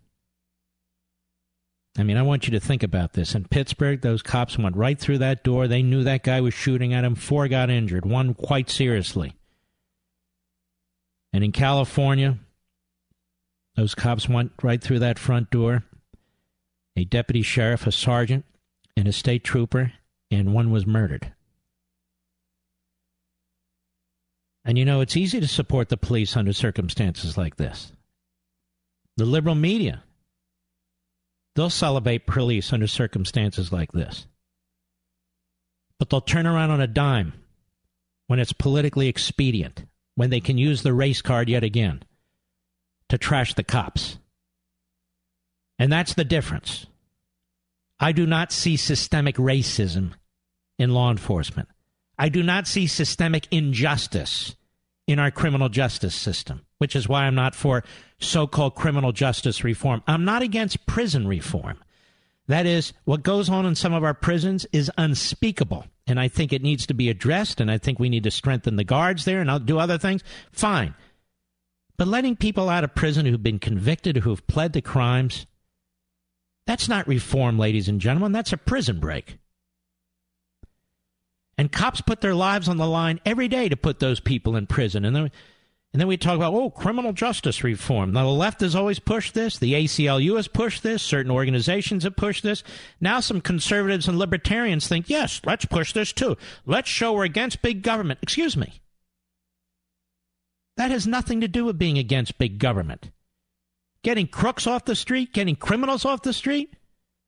I mean, I want you to think about this. In Pittsburgh, those cops went right through that door. They knew that guy was shooting at him. 4 got injured, 1 quite seriously. And in California, those cops went right through that front door. A deputy sheriff, a sergeant, and a state trooper, and one was murdered. And you know, it's easy to support the police under circumstances like this. The liberal media, they'll celebrate police under circumstances like this. But they'll turn around on a dime when it's politically expedient, when they can use the race card yet again to trash the cops. And that's the difference. I do not see systemic racism in law enforcement. I do not see systemic injustice in our criminal justice system, which is why I'm not for so-called criminal justice reform. I'm not against prison reform. That is, what goes on in some of our prisons is unspeakable, and I think it needs to be addressed, and I think we need to strengthen the guards there, and I'll do other things. Fine. But letting people out of prison who've been convicted, who've pled to crimes, that's not reform, ladies and gentlemen. That's a prison break. And cops put their lives on the line every day to put those people in prison. And then we talk about, criminal justice reform. Now, the left has always pushed this. The ACLU has pushed this. Certain organizations have pushed this. Now some conservatives and libertarians think, yes, let's push this too. Let's show we're against big government. Excuse me. That has nothing to do with being against big government. Getting crooks off the street, getting criminals off the street,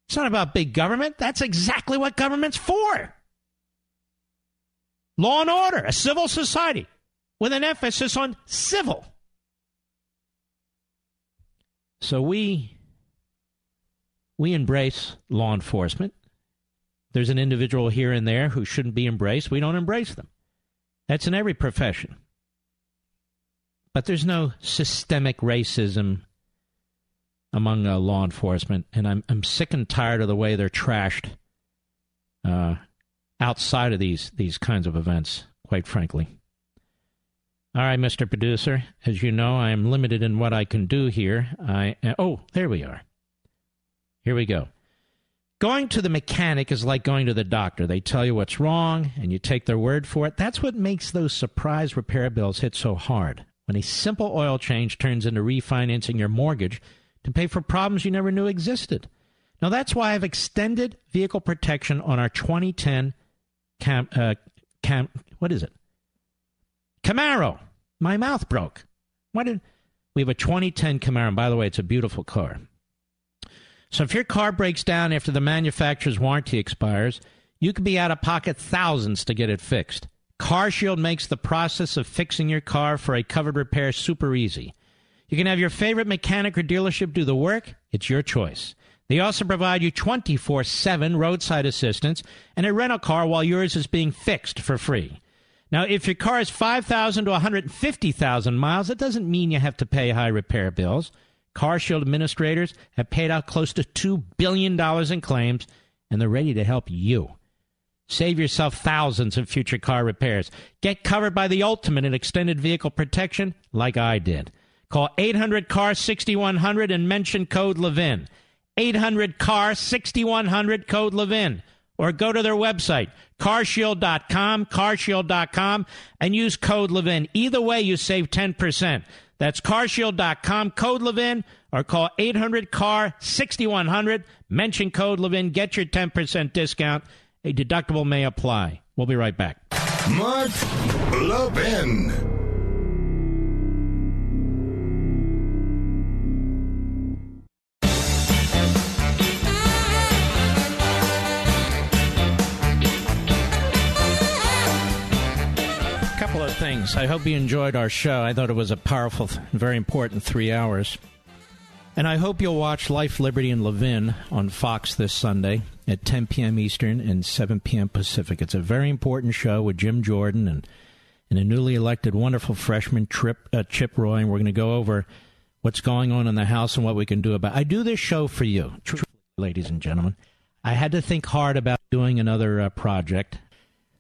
it's not about big government. That's exactly what government's for. Law and order, a civil society with an emphasis on civil. So we embrace law enforcement. There's an individual here and there who shouldn't be embraced. We don't embrace them. That's in every profession. But there's no systemic racism among law enforcement, and I'm sick and tired of the way they're trashed outside of these kinds of events, quite frankly. All right, Mr. Producer, as you know, I am limited in what I can do here. There we are. Here we go. Going to the mechanic is like going to the doctor. They tell you what's wrong, and you take their word for it. That's what makes those surprise repair bills hit so hard. When a simple oil change turns into refinancing your mortgage to pay for problems you never knew existed. Now, that's why I've extended vehicle protection on our 2010 Camaro. My mouth broke. We have a 2010 Camaro, and by the way, it's a beautiful car. So if your car breaks down after the manufacturer's warranty expires, you could be out of pocket thousands to get it fixed. CarShield makes the process of fixing your car for a covered repair super easy. You can have your favorite mechanic or dealership do the work. It's your choice. They also provide you 24/7 roadside assistance and a rental car while yours is being fixed for free. Now, if your car is 5,000 to 150,000 miles, that doesn't mean you have to pay high repair bills. CarShield administrators have paid out close to $2 billion in claims, and they're ready to help you. Save yourself thousands of future car repairs. Get covered by the ultimate in extended vehicle protection like I did. Call 800-CAR-6100 and mention code Levin. 800-CAR-6100, code Levin. Or go to their website, carshield.com, and use code Levin. Either way, you save 10%. That's carshield.com, code Levin, or call 800-CAR-6100, mention code Levin, get your 10% discount. A deductible may apply. We'll be right back. Mark Levin. Couple of things. I hope you enjoyed our show. I thought it was a powerful, very important 3 hours. And I hope you'll watch Life, Liberty, and Levin on Fox this Sunday at 10 p.m. Eastern and 7 p.m. Pacific. It's a very important show with Jim Jordan and a newly elected wonderful freshman, Chip Roy, and we're going to go over what's going on in the House and what we can do about it. I do this show for you, ladies and gentlemen. I had to think hard about doing another project,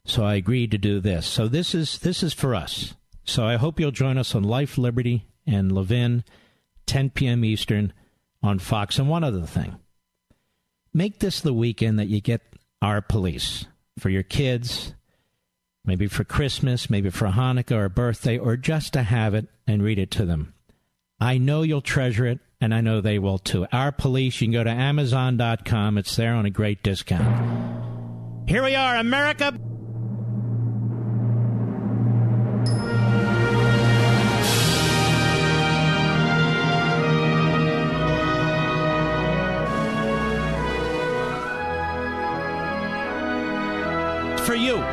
so I agreed to do this. So this is for us. So I hope you'll join us on Life, Liberty, and Levin, 10 p.m. Eastern on Fox. And one other thing. Make this the weekend that you get our police for your kids. maybe for Christmas, maybe for Hanukkah or a birthday, or just to have it and read it to them. I know you'll treasure it, and I know they will too. Our Police, you can go to Amazon.com. It's there on a great discount. Here we are, America. For you.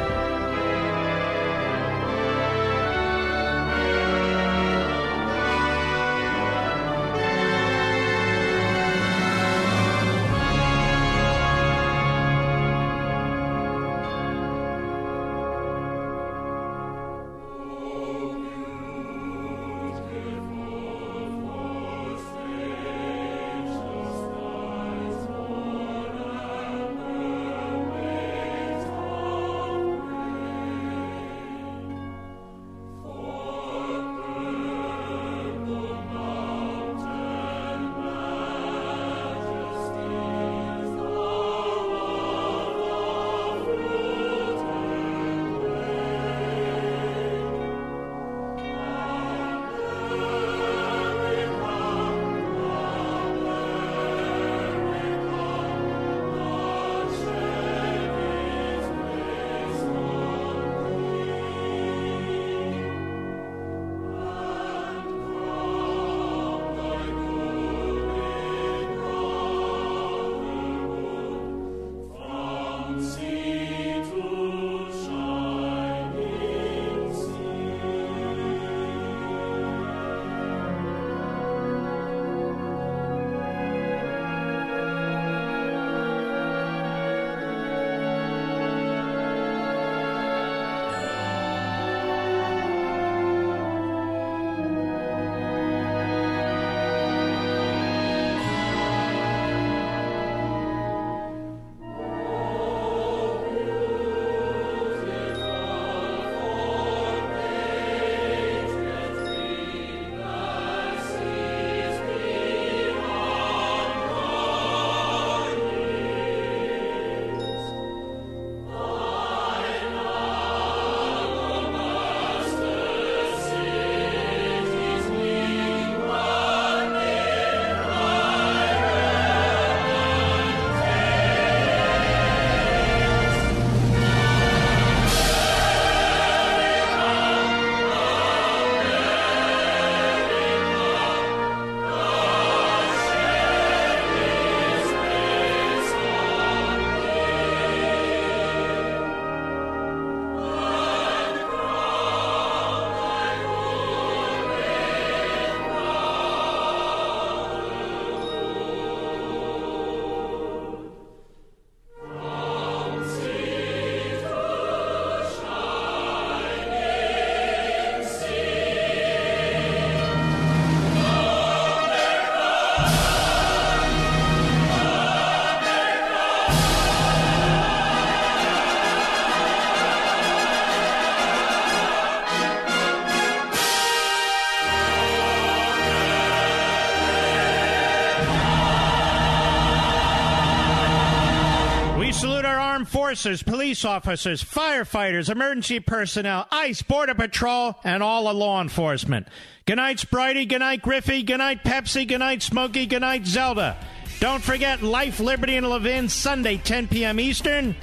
Forces, police officers, firefighters, emergency personnel, ICE, Border Patrol, and all of law enforcement. Good night, Spritey. Good night, Griffey. Good night, Pepsi. Good night, Smokey. Good night, Zelda. Don't forget Life, Liberty, and Levin, Sunday, 10 p.m. Eastern.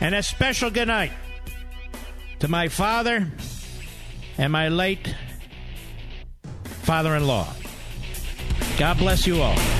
And a special good night to my father and my late father-in-law. God bless you all.